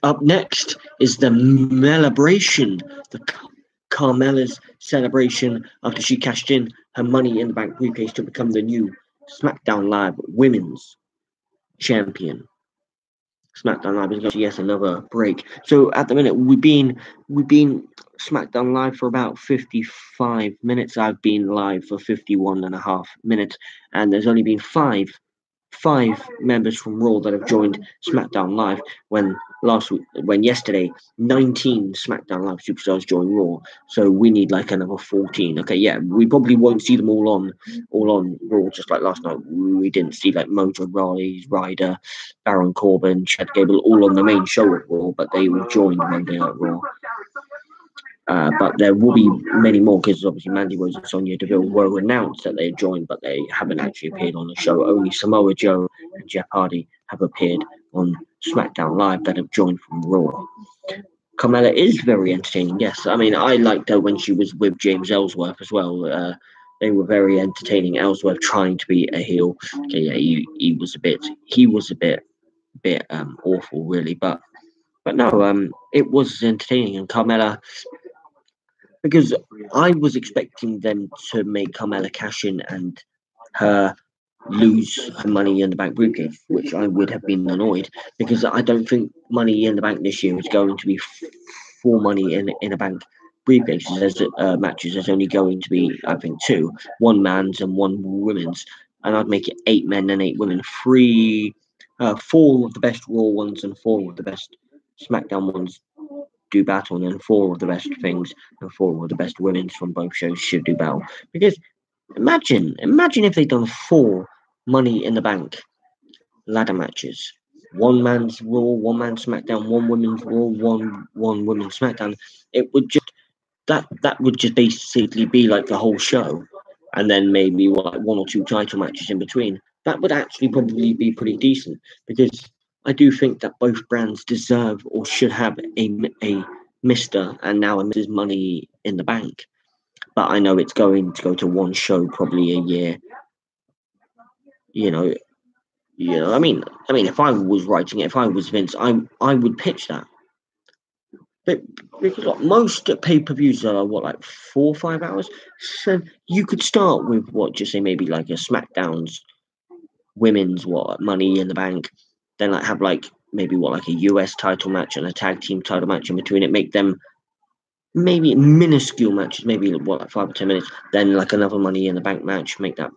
Up next is the celebration, the Carmella's celebration after she cashed in her Money in the Bank briefcase to become the new SmackDown Live Women's Champion. SmackDown Live is going to yes another break. So at the minute we've been SmackDown Live for about 55 minutes. I've been live for 51.5 minutes, and there's only been five members from Raw that have joined SmackDown Live. When yesterday 19 SmackDown Live superstars joined Raw, so we need like another 14. Okay, yeah, we probably won't see them all on Raw just like last night. We didn't see like Mojo Rawley, Ryder, Baron Corbin, Chad Gable all on the main show of Raw, but they all joined Monday Night Raw. But there will be many more because obviously Mandy Rose and Sonya Deville were announced that they had joined, but they haven't actually appeared on the show. Only Samoa Joe and Jeff Hardy have appeared on SmackDown Live that have joined from Raw. Carmella is very entertaining, yes. I mean, I liked her when she was with James Ellsworth as well. They were very entertaining. Ellsworth trying to be a heel. Okay, yeah, he was a bit awful really, but no, it was entertaining, and Carmella. Because I was expecting them to make Carmella cash in and her lose her Money in the Bank briefcase, which I would have been annoyed because I don't think Money in the Bank this year is going to be for Money in a Bank briefcases as matches. There's only going to be, I think, two, one man's and one women's, and I'd make it 8 men and 8 women. 4 of the best Raw ones and 4 of the best SmackDown ones do battle, and then 4 of the best things and 4 of the best women's from both shows should do battle. Because imagine if they'd done 4 Money in the Bank ladder matches. One man's Raw, one man's SmackDown, one women's Raw, one women's SmackDown. It would just that would just basically be like the whole show, and then maybe like 1 or 2 title matches in between. That would actually probably be pretty decent because I do think that both brands deserve or should have a Mr. and now a Mrs. Money in the Bank. But I know it's going to go to one show probably a year. You know. I mean, if I was writing it, if I was Vince, I would pitch that. But because like, most pay-per-views are like 4 or 5 hours, so you could start with just say maybe like a SmackDown's women's Money in the Bank, then like have like maybe like a US title match and a tag team title match in between it, make them maybe minuscule matches, maybe like 5 or 10 minutes, then like another Money in the Bank match, make that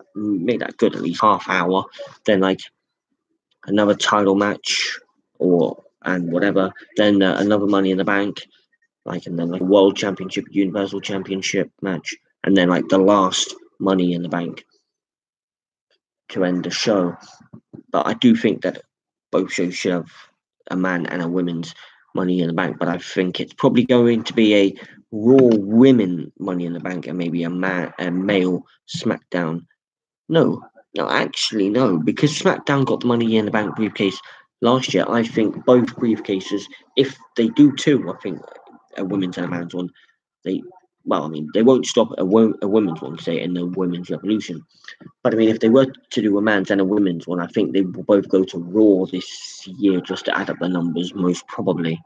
good, at least half hour, then like another title match and whatever, then another Money in the Bank, and then like a World Championship, Universal Championship match, and then like the last Money in the Bank to end the show. But I do think that both shows should have a man and a women's Money in the Bank, but I think it's probably going to be a Raw women Money in the Bank and maybe a male SmackDown. No, actually no, because SmackDown got the Money in the Bank briefcase last year. I think both briefcases, if they do 2, I think a women's and a man's one, they won't stop a women's one, say in the Women's Revolution. But I mean, if they were to do a man's and a women's one, I think they will both go to Raw this year just to add up the numbers, most probably,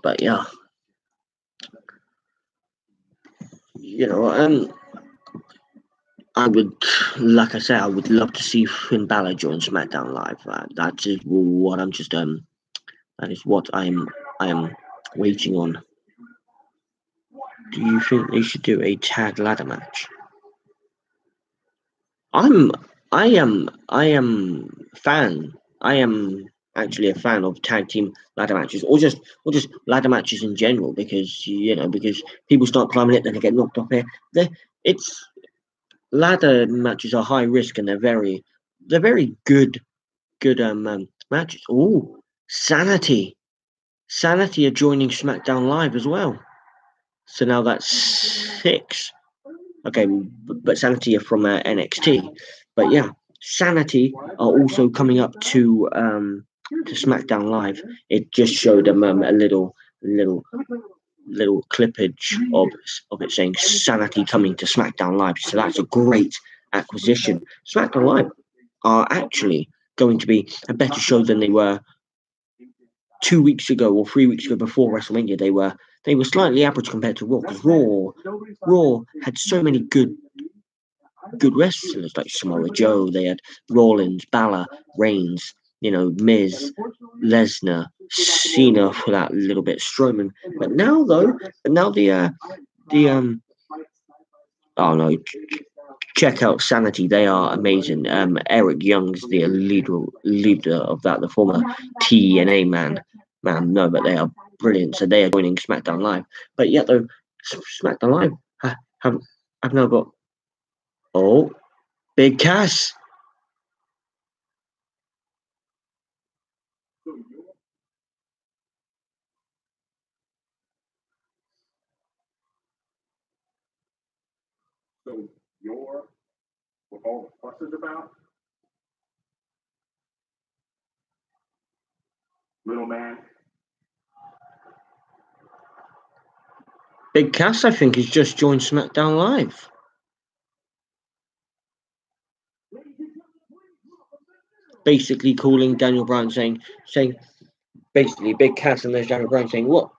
But yeah. You know, I would, like I say, I would love to see Finn Balor join SmackDown Live. That is what I'm just that is what I am waiting on. Do you think they should do a tag ladder match? I'm I am actually a fan of tag team ladder matches, or just ladder matches in general, because because people start climbing it, then they get knocked off here. It's ladder matches are high risk, and they're very good matches. Oh, Sanity are joining SmackDown Live as well. So now that's 6. Okay, but Sanity are from NXT. But yeah, Sanity are also coming up to SmackDown Live. It just showed them a little clippage of it saying Sanity coming to SmackDown Live. So that's a great acquisition. SmackDown Live are actually going to be a better show than they were 2 weeks ago or 3 weeks ago before WrestleMania. They were slightly average compared to Raw, because Raw had so many good wrestlers like Samoa Joe. They had Rollins, Balor, Reigns, Miz, Lesnar, Cena for that little bit, Strowman. But now the oh no, check out Sanity. They are amazing. Eric Young's the leader of that, the former TNA man. No, but they are brilliant. So they are joining SmackDown Live. But yet though, SmackDown Live have now got Big Cass. So you're what all the fuss is about? Little man. Big Cass, I think, has just joined SmackDown Live. Basically calling Daniel Bryan, saying basically Big Cass, and there's Daniel Bryan saying, what?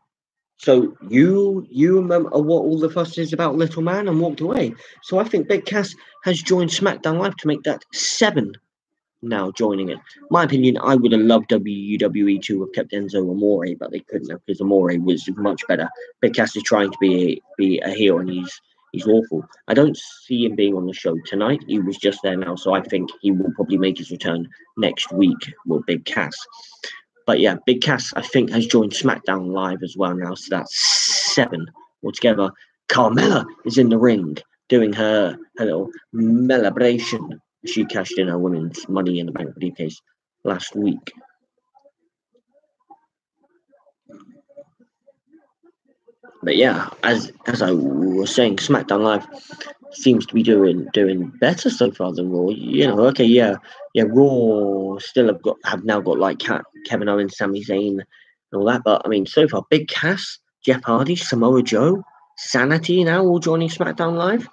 So you remember what all the fuss is about, little man, and walked away. So I think Big Cass has joined SmackDown Live to make that 7 now joining it. My opinion, I would have loved WWE to have kept Enzo Amore, but they couldn't have, because Amore was much better. Big Cass is trying to be a heel, and he's awful. I don't see him being on the show tonight. He was just there now, so I think he will probably make his return next week with Big Cass. But yeah, Big Cass, I think, has joined SmackDown Live as well now, so that's 7 altogether. Carmella is in the ring doing her little celebration. She cashed in her women's Money in the Bank briefcase last week. But yeah, as I was saying, SmackDown Live seems to be doing better so far than Raw. Raw still have now got like Kevin Owens, Sami Zayn, and all that. But I mean, so far, Big Cass, Jeff Hardy, Samoa Joe, Sanity now all joining SmackDown Live.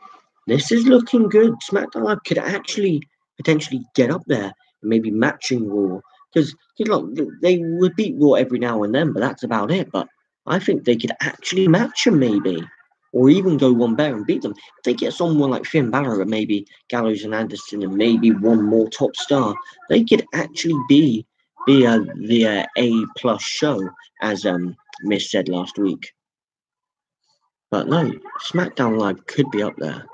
This is looking good. SmackDown Live could actually potentially get up there and maybe matching Raw, because they would beat Raw every now and then, but that's about it. But I think they could actually match them maybe, or even go one better and beat them. If they get someone like Finn Balor and maybe Gallows and Anderson and maybe one more top star, they could actually be the A+ show, as Miz said last week. But no, SmackDown Live could be up there.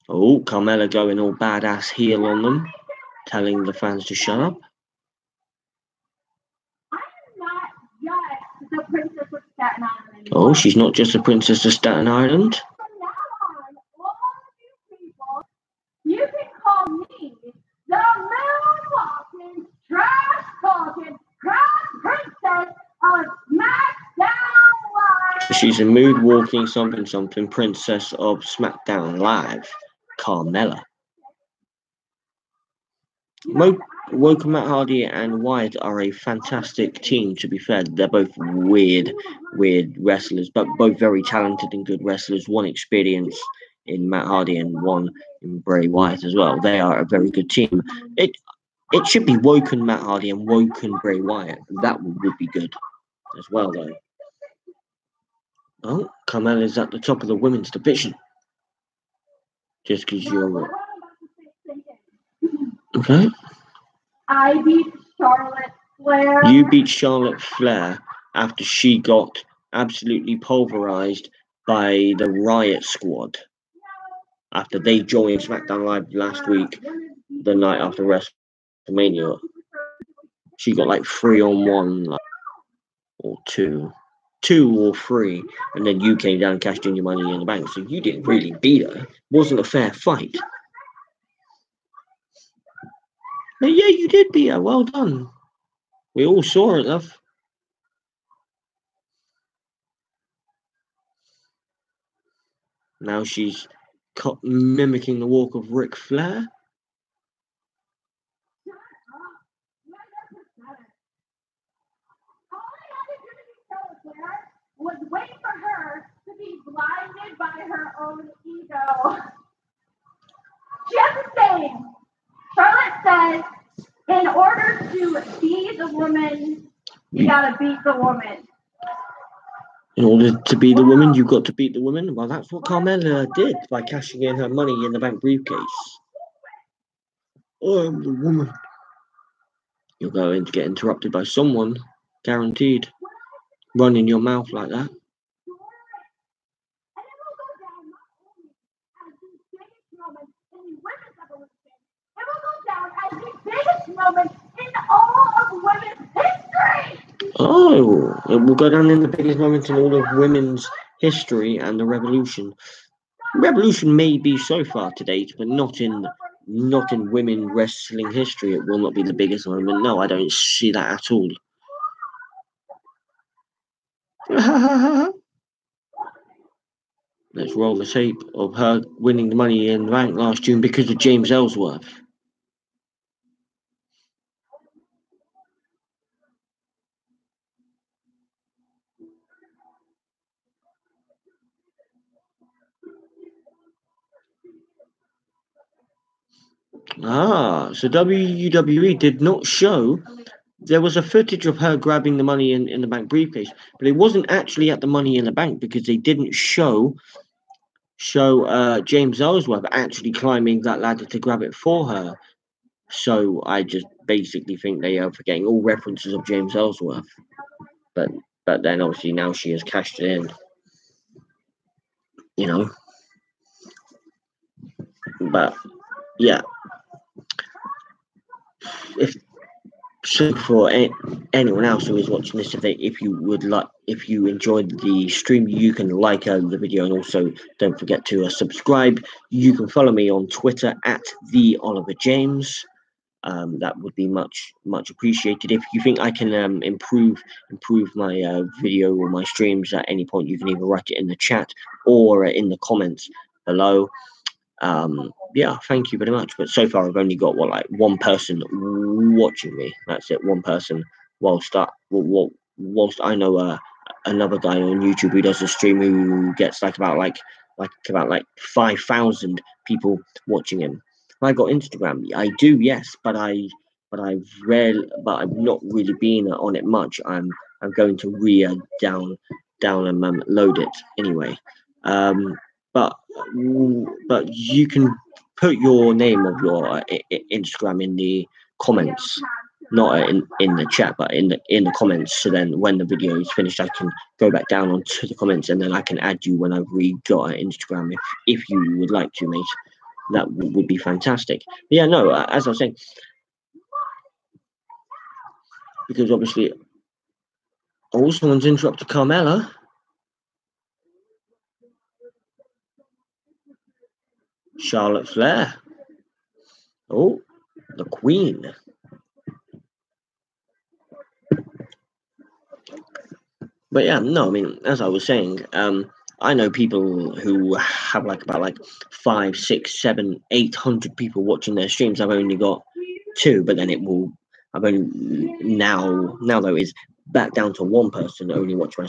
Oh, Carmella going all badass heel on them, telling the fans to shut up. Oh, she's not just a princess of Staten Island. You can call me the moonwalking, trash-talking, crown princess of SmackDown Live. She's a mood-walking something princess of SmackDown Live, Carmella. Woken, Matt Hardy and Wyatt are a fantastic team, to be fair. They're both weird wrestlers, but both very talented and good wrestlers. One experience in Matt Hardy and one in Bray Wyatt as well. They are a very good team. It should be Woken Matt Hardy and Woken Bray Wyatt. That would be good as well, though. Oh, Carmella's at the top of the women's division. Just because you're... Okay. I beat Charlotte Flair. You beat Charlotte Flair after she got absolutely pulverized by the Riot Squad. After they joined Smackdown Live last week, the night after WrestleMania. She got like 3-on-1, like, or two or three, and then you came down and cashed in your money in the bank. So you didn't really beat her. It wasn't a fair fight. But yeah, you did beat her. Well done. We all saw it, love. Now she's mimicking the walk of Ric Flair. Was waiting for her to be blinded by her own ego. She has the same. Charlotte says, in order to be the woman, you gotta beat the woman. In order to be the woman, you've got to beat the woman. Well, that's what Carmella did by cashing in her money in the bank briefcase. I'm the woman. You're going to get interrupted by someone, guaranteed. Running your mouth like that. It will go down as the biggest moment in all of women's history. Oh, it will go down in the biggest moment in all of women's history and the revolution. Revolution may be so far to date, but not in women wrestling history. It will not be the biggest moment. No, I don't see that at all. Let's roll the tape of her winning the Money in the Bank last June because of James Ellsworth. So WWE did not show. There was a footage of her grabbing the Money in the Bank briefcase, but it wasn't actually at the Money in the Bank because they didn't show James Ellsworth actually climbing that ladder to grab it for her. So I just basically think they are forgetting all references of James Ellsworth. But then obviously now she has cashed it in. You know. But yeah. So for anyone else who is watching this, if you enjoyed the stream, you can like the video, and also don't forget to subscribe. You can follow me on Twitter at the Oliver James. That would be much appreciated. If you think I can improve my video or my streams at any point, you can either write it in the chat or in the comments below. Yeah, thank you very much. But so far, I've only got one person watching me. That's it, one person. Whilst I know another guy on YouTube who does a stream who gets about 5,000 people watching him. I got Instagram. I do, yes, but I've not really been on it much. I'm going to down and load it anyway. But you can put your name of your Instagram in the comments, not in the chat, but in the comments. So then when the video is finished, I can go back down onto the comments, and then I can add you when I've got an Instagram if you would like to, mate. That would be fantastic. But yeah, no, as I was saying, because obviously, someone's interrupted Carmella. Charlotte Flair. Oh, the Queen. But yeah, no, I mean, as I was saying, I know people who have about 5, 6, 7, 800 people watching their streams. I've only got 2, but then I've only now though is back down to 1 person only watching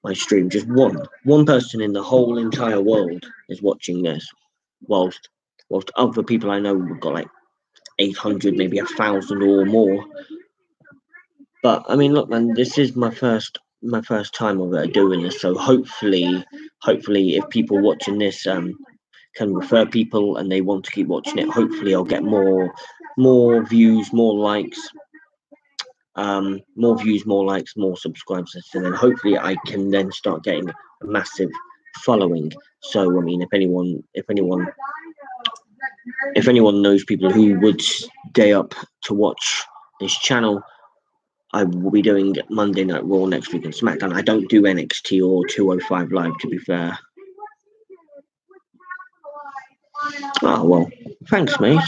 my stream. Just one person in the whole entire world is watching this, whilst other people I know have got 800, maybe 1,000 or more. But I mean, look, man, this is my first time of doing this. So hopefully, if people watching this can refer people and they want to keep watching it, hopefully I'll get more views, more likes, more subscribers, and then hopefully I can then start getting a massive following. So I mean, if anyone knows people who would stay up to watch this channel, I will be doing Monday Night Raw next week and SmackDown. I don't do NXT or 205 Live, to be fair. Oh, well, thanks, mate.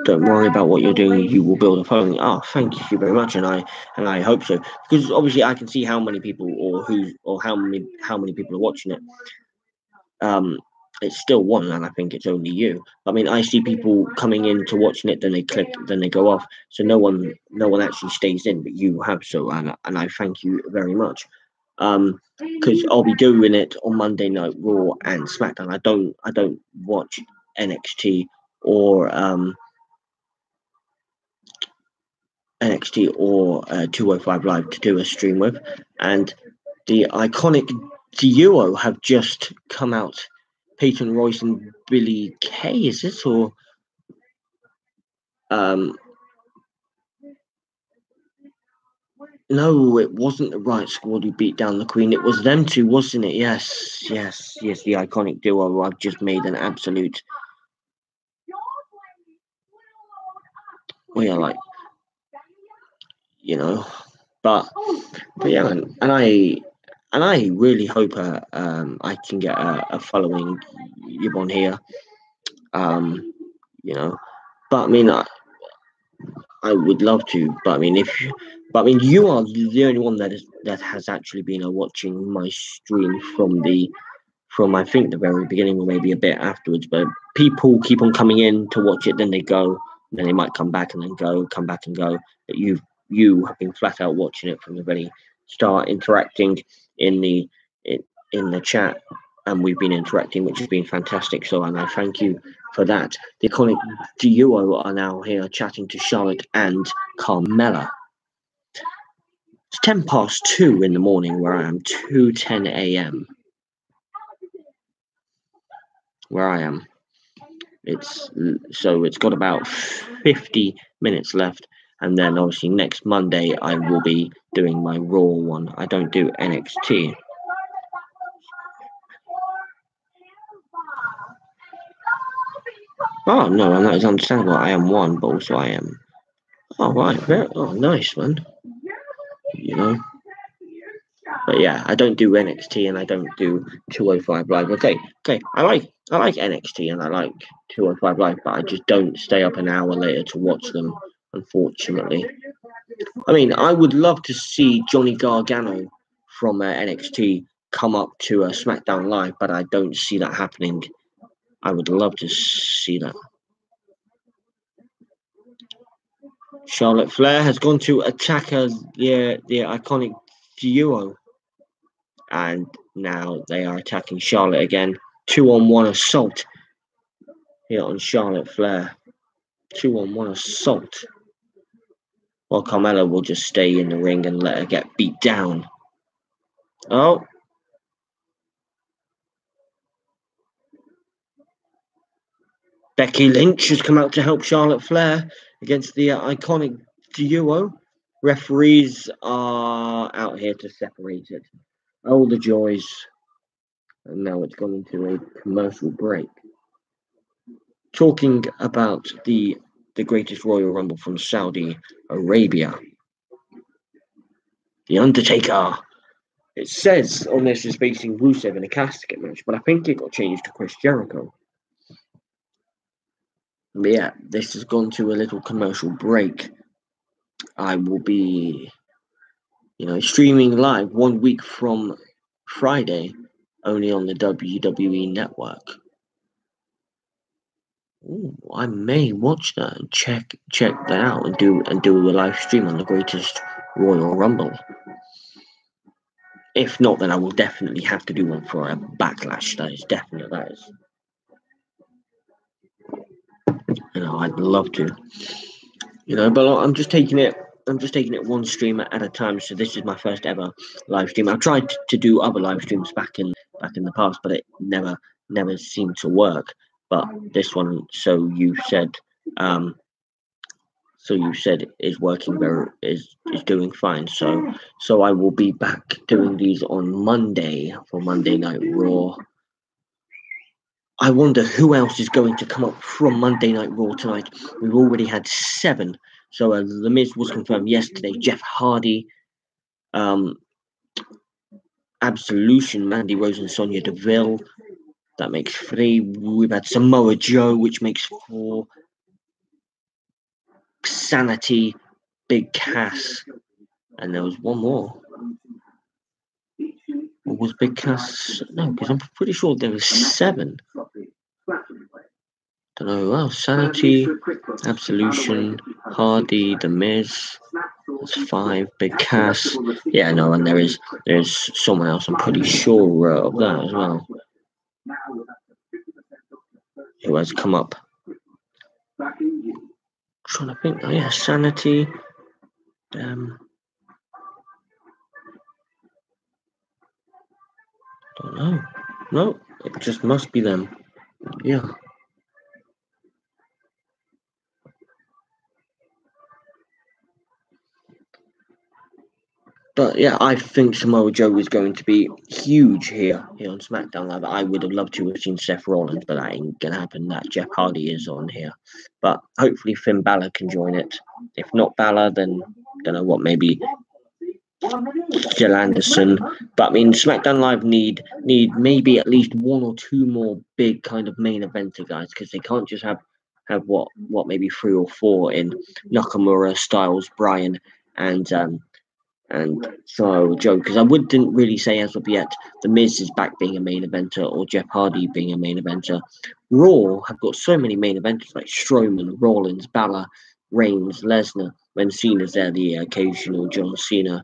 Don't worry about what you're doing. You will build a following. Oh, thank you very much, and I hope so, because obviously I can see how many people how many people are watching it. It's still one, and I think it's only you. I mean, I see people coming in to watching it, then they click, then they go off. So no one actually stays in, but you have so, and I thank you very much. Because I'll be doing it on Monday Night Raw and SmackDown. I don't watch NXT or 205 Live to do a stream with, and the iconic duo have just come out. Peyton Royce and Billy Kay, is it? Or no, it wasn't the Riot Squad who beat down the Queen. It was them two, wasn't it? Yes, the iconic duo. I've just made an absolute. Well, yeah, like, you know, but yeah, and I really hope I can get a following on here. You know, but I mean, I would love to, but I mean, you are the only one that has actually been watching my stream from I think the very beginning, or maybe a bit afterwards. But people keep on coming in to watch it, then they go, and then they might come back and then go, come back and go. But you have been flat out watching it from the very start, interacting in the chat, and we've been interacting, which has been fantastic. So, and I thank you for that. The iconic duo are now here chatting to Charlotte and Carmella. It's 2:10 in the morning where I am, 2:10 a.m. where I am. It's got about 50 minutes left, and then obviously next Monday I will be doing my Raw one. I don't do NXT. Oh no, and that is understandable. I am one, but also I am. Oh right, nice, man. You know. But yeah, I don't do NXT and I don't do 205 Live. Okay. I like NXT and I like 205 Live, but I just don't stay up an hour later to watch them, unfortunately. I mean, I would love to see Johnny Gargano from NXT come up to SmackDown Live, but I don't see that happening. I would love to see that. Charlotte Flair has gone to attack the iconic duo. And now they are attacking Charlotte again. 2-on-1 assault here on Charlotte Flair. 2-on-1 assault. Well, Carmella will just stay in the ring and let her get beat down. Oh. Becky Lynch has come out to help Charlotte Flair against the iconic duo. Referees are out here to separate it. Oh, the joys. And now it's gone into a commercial break. Talking about the greatest Royal Rumble from Saudi Arabia. The Undertaker. It says on this is facing Rusev in a casket match, but I think it got changed to Chris Jericho. But yeah, this has gone to a little commercial break. I will be, streaming live 1 week from Friday, only on the WWE Network. Ooh, I may watch that and check that out and do a live stream on the greatest Royal Rumble. If not, then I will definitely have to do one for a Backlash. That is. I'd love to. But I'm just taking it I'm just taking it one stream at a time. So this is my first ever live stream. I've tried to do other live streams back in the past, but it never seemed to work. But this one, so you said is working is doing fine. So I will be back doing these on Monday for Monday Night Raw. I wonder who else is going to come up from Monday Night Raw tonight. We've already had 7. So The Miz was confirmed yesterday. Jeff Hardy, Absolution, Mandy Rose and Sonya Deville. That makes 3. We've had Samoa Joe, which makes 4. Sanity, Big Cass, and there was one more. Or was Big Cass? No, because I'm pretty sure there was 7. Don't know who else. Sanity, Absolution, Hardy, The Miz. That's 5. Big Cass. Yeah, no, and there's someone else. I'm pretty sure of that as well. Who has come up? I'm trying to think. Oh yeah, Sanity. Don't know. No, it just must be them. Yeah. But yeah, I think Samoa Joe is going to be huge here on SmackDown Live. I would have loved to have seen Seth Rollins, but that ain't gonna happen. That Jeff Hardy is on here. But hopefully Finn Balor can join it. If not Balor, then don't know what, maybe Jill Anderson. But I mean, SmackDown Live need maybe at least 1 or 2 more big kind of main eventer guys, because they can't just have what maybe 3 or 4 in Nakamura, Styles, Bryan, and so Joe, because I didn't really say as of yet The Miz is back being a main eventer or Jeff Hardy being a main eventer. Raw have got so many main eventers like Strowman, Rollins, Balor, Reigns, Lesnar. When Cena's there, the occasional John Cena,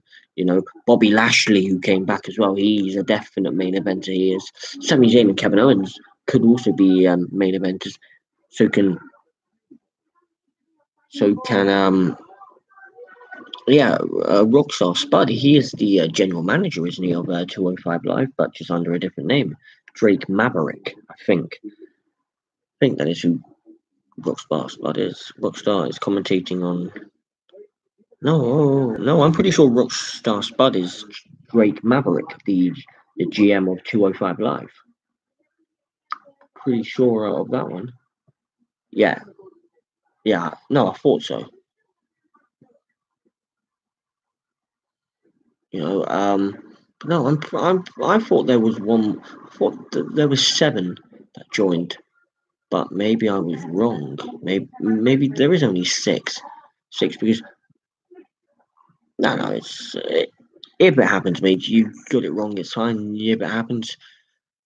Bobby Lashley, who came back as well. He's a definite main eventer. He is. Sami Zayn and Kevin Owens could also be main eventers. So can Rockstar Spud, he is the general manager, isn't he, of 205 Live, but just under a different name. Drake Maverick, I think. I think that is who Rockstar Spud is. Rockstar is commentating on... No, I'm pretty sure Rockstar Spud is Drake Maverick, the GM of 205 Live. Pretty sure of that one. Yeah. No, I thought so. No, I thought there was one. I thought that there was 7 that joined, but maybe I was wrong. Maybe there is only 6. 6 because no, if it happens, mate, you got it wrong. It's fine. If it happens,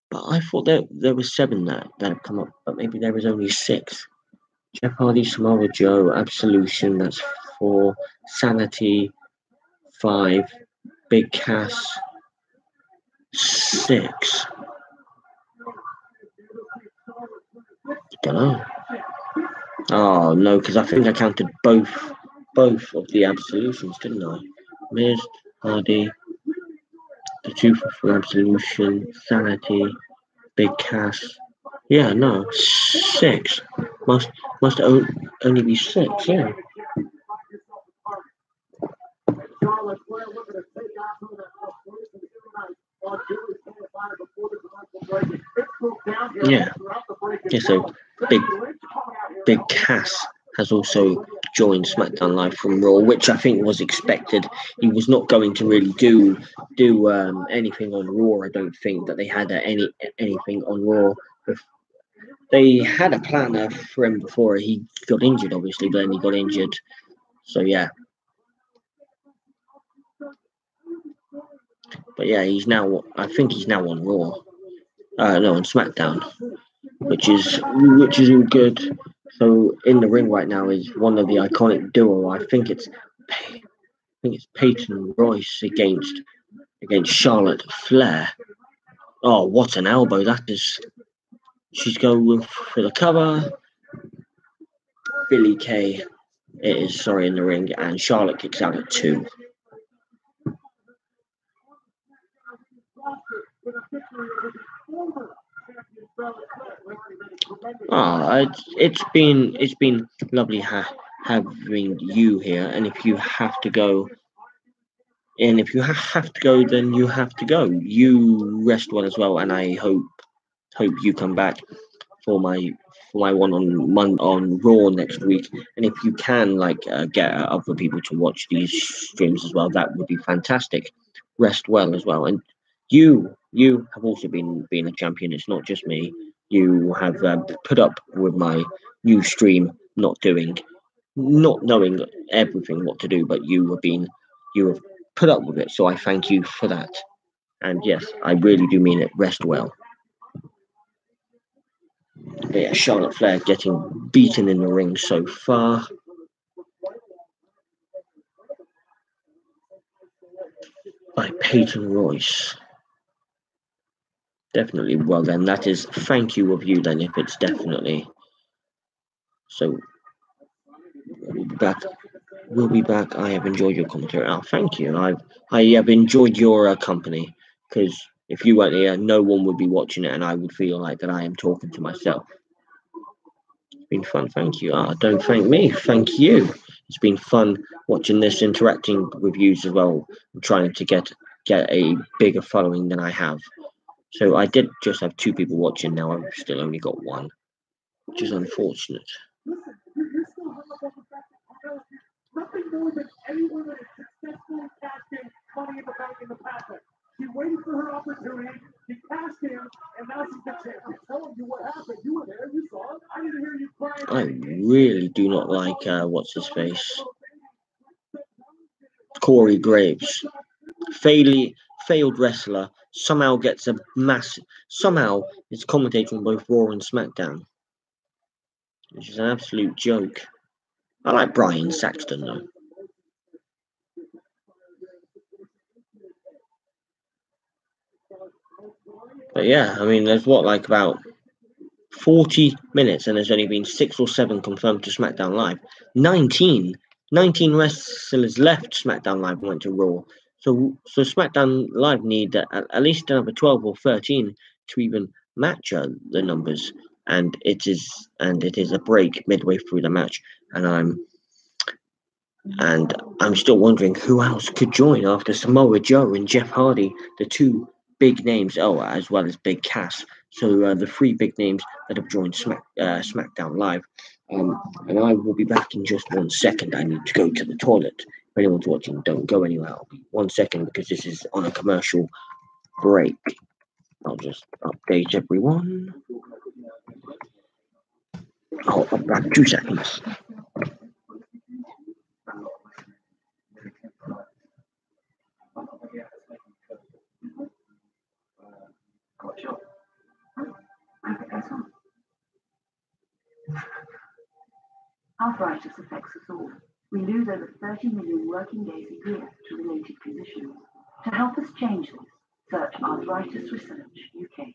but I thought there was 7 that have come up, but maybe there was only 6. Jeff Hardy, Samoa Joe, Absolution. That's 4. Sanity, 5. Big Cass, 6. Don't know. Oh no, because I think I counted both of the Absolutions, didn't I? Miz, Hardy, the 2 for Absolution, Sanity, Big Cass. Yeah, no, 6. Must only be 6. Yeah. Yeah. So Big Cass has also joined SmackDown Live from Raw, which I think was expected. He was not going to really do anything on Raw. I don't think that they had anything on Raw. They had a planner for him before he got injured, obviously, but then he got injured. So yeah. But yeah, I think he's now on Raw. No, on SmackDown, which is all good. So in the ring right now is one of the iconic duo. I think it's Peyton Royce against Charlotte Flair. Oh, what an elbow that is! She's going for the cover. Billie Kay It is sorry in the ring, and Charlotte kicks out at 2. It's been lovely having you here, and if you have to go, then you have to go. You rest well as well, and I hope you come back for my one on Raw next week. And if you can get other people to watch these streams as well, that would be fantastic. Rest well as well, and you have also been a champion. It's not just me. You have put up with my new stream not knowing everything what to do, but you have put up with it. So I thank you for that. And yes, I really do mean it. Rest well. But yeah, Charlotte Flair getting beaten in the ring so far. By Peyton Royce. Definitely. Well then, that is thank you of you then, if it's definitely. So we'll be back. We'll be back. I have enjoyed your commentary. Oh, thank you. I have enjoyed your company, because if you weren't here, no one would be watching it, and I would feel like that I am talking to myself. It's been fun. Thank you. Don't thank me. Thank you. It's been fun watching this, interacting with you as well, and trying to get a bigger following than I have. So I did just have 2 people watching. Now I've still only got 1, which is unfortunate. Nothing more than anyone that is successfully cashed in Money in the Bank in the past. She waited for her opportunity, she cashed in, and now she's the champion. Telling you what happened. You were there, you saw it. I didn't hear you crying. I really do not like what's his face, Corey Graves. Failed wrestler, somehow gets a massive. Somehow is commentator on both Raw and SmackDown, which is an absolute joke. I like Brian Saxton though. But yeah, I mean, there's about 40 minutes, and there's only been 6 or 7 confirmed to SmackDown Live. 19 wrestlers left SmackDown Live and went to Raw. So SmackDown Live need at least another 12 or 13 to even match the numbers. And it is a break midway through the match, and I'm still wondering who else could join after Samoa Joe and Jeff Hardy, the 2 big names. Oh, as well as Big Cass. So the 3 big names that have joined SmackDown Live. And I will be back in just 1 second. I need to go to the toilet. If anyone's watching, don't go anywhere. I'll be 1 second because this is on a commercial break. I'll just update everyone. I'll be back 2 seconds. Arthritis affects us all. We lose over 30 million working days a year to related conditions. To help us change this, search Arthritis Research UK.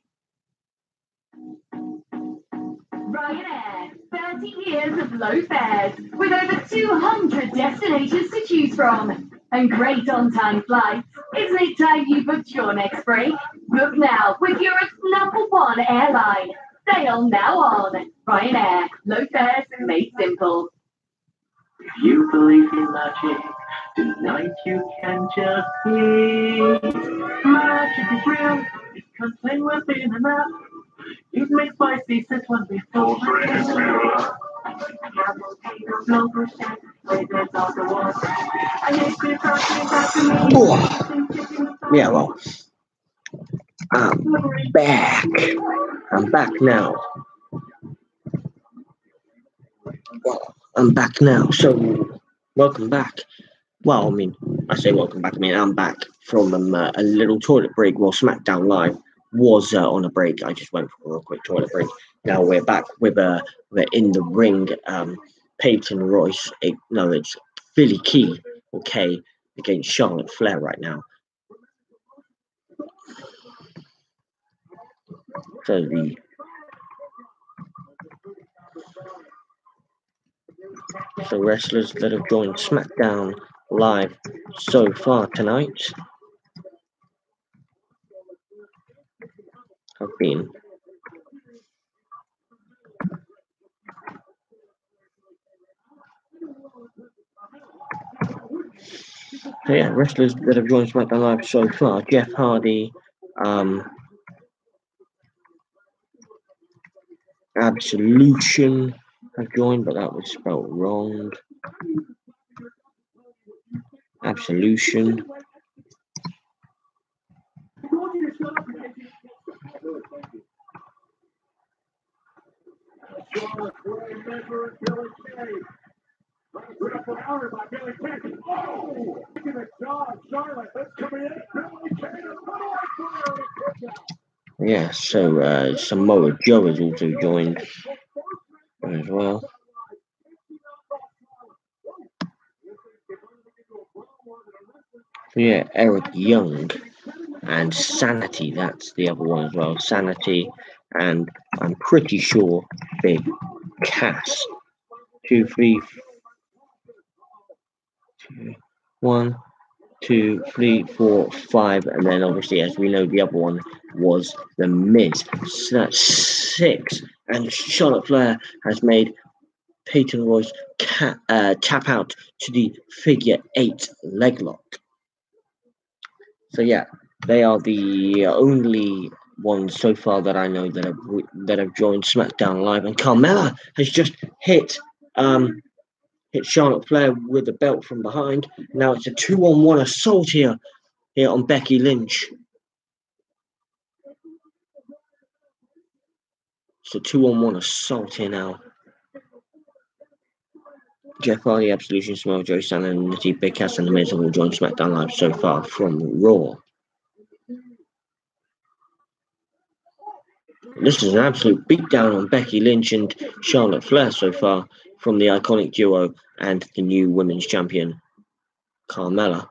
Ryanair, 30 years of low fares, with over 200 destinations to choose from, and great on-time flights. Isn't it time you booked your next break? Book now with Europe's #1 airline. Sail now on Ryanair. Low fares made simple. If you believe in magic, tonight you can just see. Magic is real, it contained within an app. It makes spicy since when we told Yeah, well, I'm back. I'm back now. Well, I'm back now. So, welcome back. Well, I mean, I say welcome back. I mean, I'm back from a little toilet break while SmackDown Live was on a break. I just went for a quick toilet break. Now we're back with we're in the ring. Peyton Royce. It's Philly Key, okay, against Charlotte Flair right now. So So wrestlers that have joined SmackDown Live so far tonight have been wrestlers that have joined SmackDown Live so far: Jeff Hardy, Absolution have joined, but that was spelled wrong. Absolution. Yeah, so Samoa Joe has also joined as well. So yeah, Eric Young and Sanity, that's the other one as well. Sanity, and I'm pretty sure Big Cass. 2, 3, 1, 2, 3, 4, 5, and then obviously, as we know, the other one was The Miz. So that's 6, and Charlotte Flair has made Peyton Royce tap out to the figure 8 leg lock. So yeah, they are the only ones so far that I know that have joined SmackDown Live, and Carmella has just hit Charlotte Flair with the belt from behind. Now it's a 2-on-1 assault here on Becky Lynch. It's a 2-on-1 assault here now. Jeff Hardy, Absolution, Samoa Joe, Santa, and Nitty, Big Cass, and The Miz have all joined SmackDown Live so far from Raw. This is an absolute beatdown on Becky Lynch and Charlotte Flair so far from the Iconic Duo and the new Women's Champion, Carmella.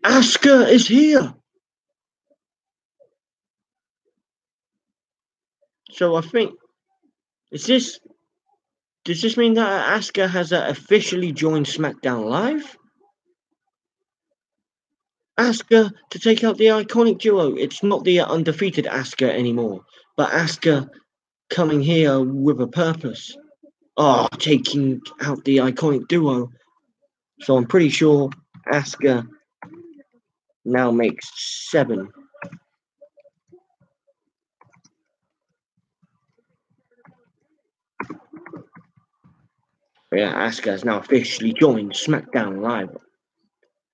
Asuka is here! So I think, does this mean that Asuka has officially joined SmackDown Live? Asuka to take out the Iconic Duo. It's not the undefeated Asuka anymore, but Asuka coming here with a purpose. Taking out the Iconic Duo. So I'm pretty sure Asuka now makes 7. But yeah, Asuka has now officially joined SmackDown Live,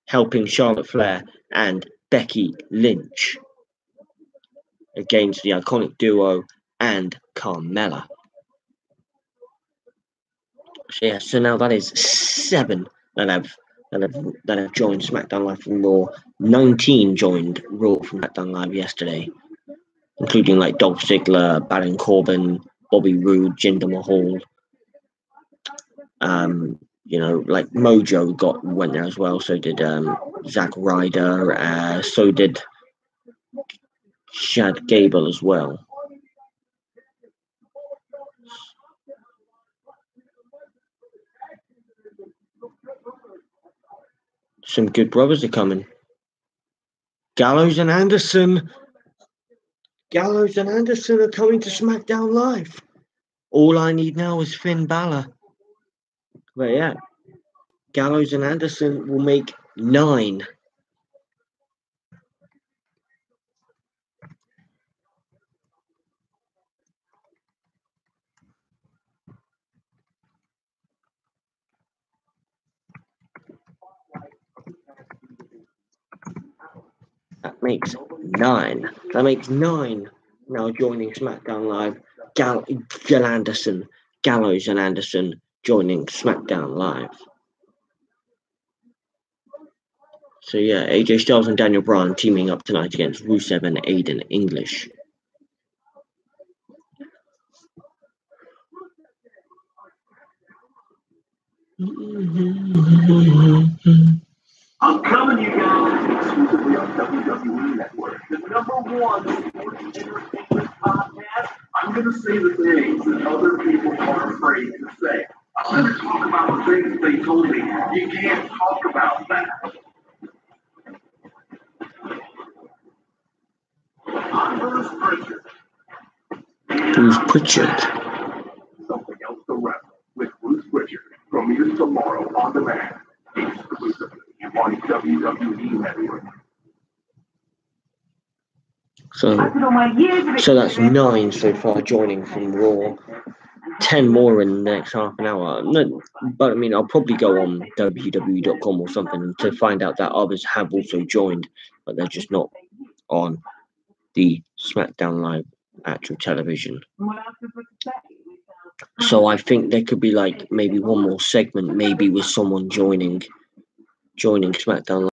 helping Charlotte Flair and Becky Lynch against the Iconic Duo and Carmella. So yeah, so now that is 7 that have joined SmackDown Live from Raw. 19 joined Raw from SmackDown Live yesterday, including like Dolph Ziggler, Baron Corbin, Bobby Roode, Jinder Mahal. Like Mojo went there as well. So did Zack Ryder. So did Chad Gable as well. Some good brothers are coming. Gallows and Anderson are coming to SmackDown Live. All I need now is Finn Balor. But yeah, Gallows and Anderson will make 9. That makes 9. Now joining SmackDown Live. Gallows and Anderson joining SmackDown Live. So yeah, AJ Styles and Daniel Bryan teaming up tonight against Rusev and Aiden English. I'm coming, you guys, exclusively on WWE Network, the #1 sports I'm going to say the things that other people are afraid to say. I'm going to talk about the things they told me. You can't talk about that. I'm Bruce Pritchard. Bruce Pritchard. Something else to wrestle with Bruce Pritchard. Premieres tomorrow on demand. Exclusively on WWE Network. So that's 9 so far joining from Raw. 10 more in the next half an hour. No, but I mean, I'll probably go on www.com or something to find out that others have also joined, but they're just not on the Smackdown Live actual television. So I think there could be like maybe one more segment, maybe with someone joining SmackDown Live.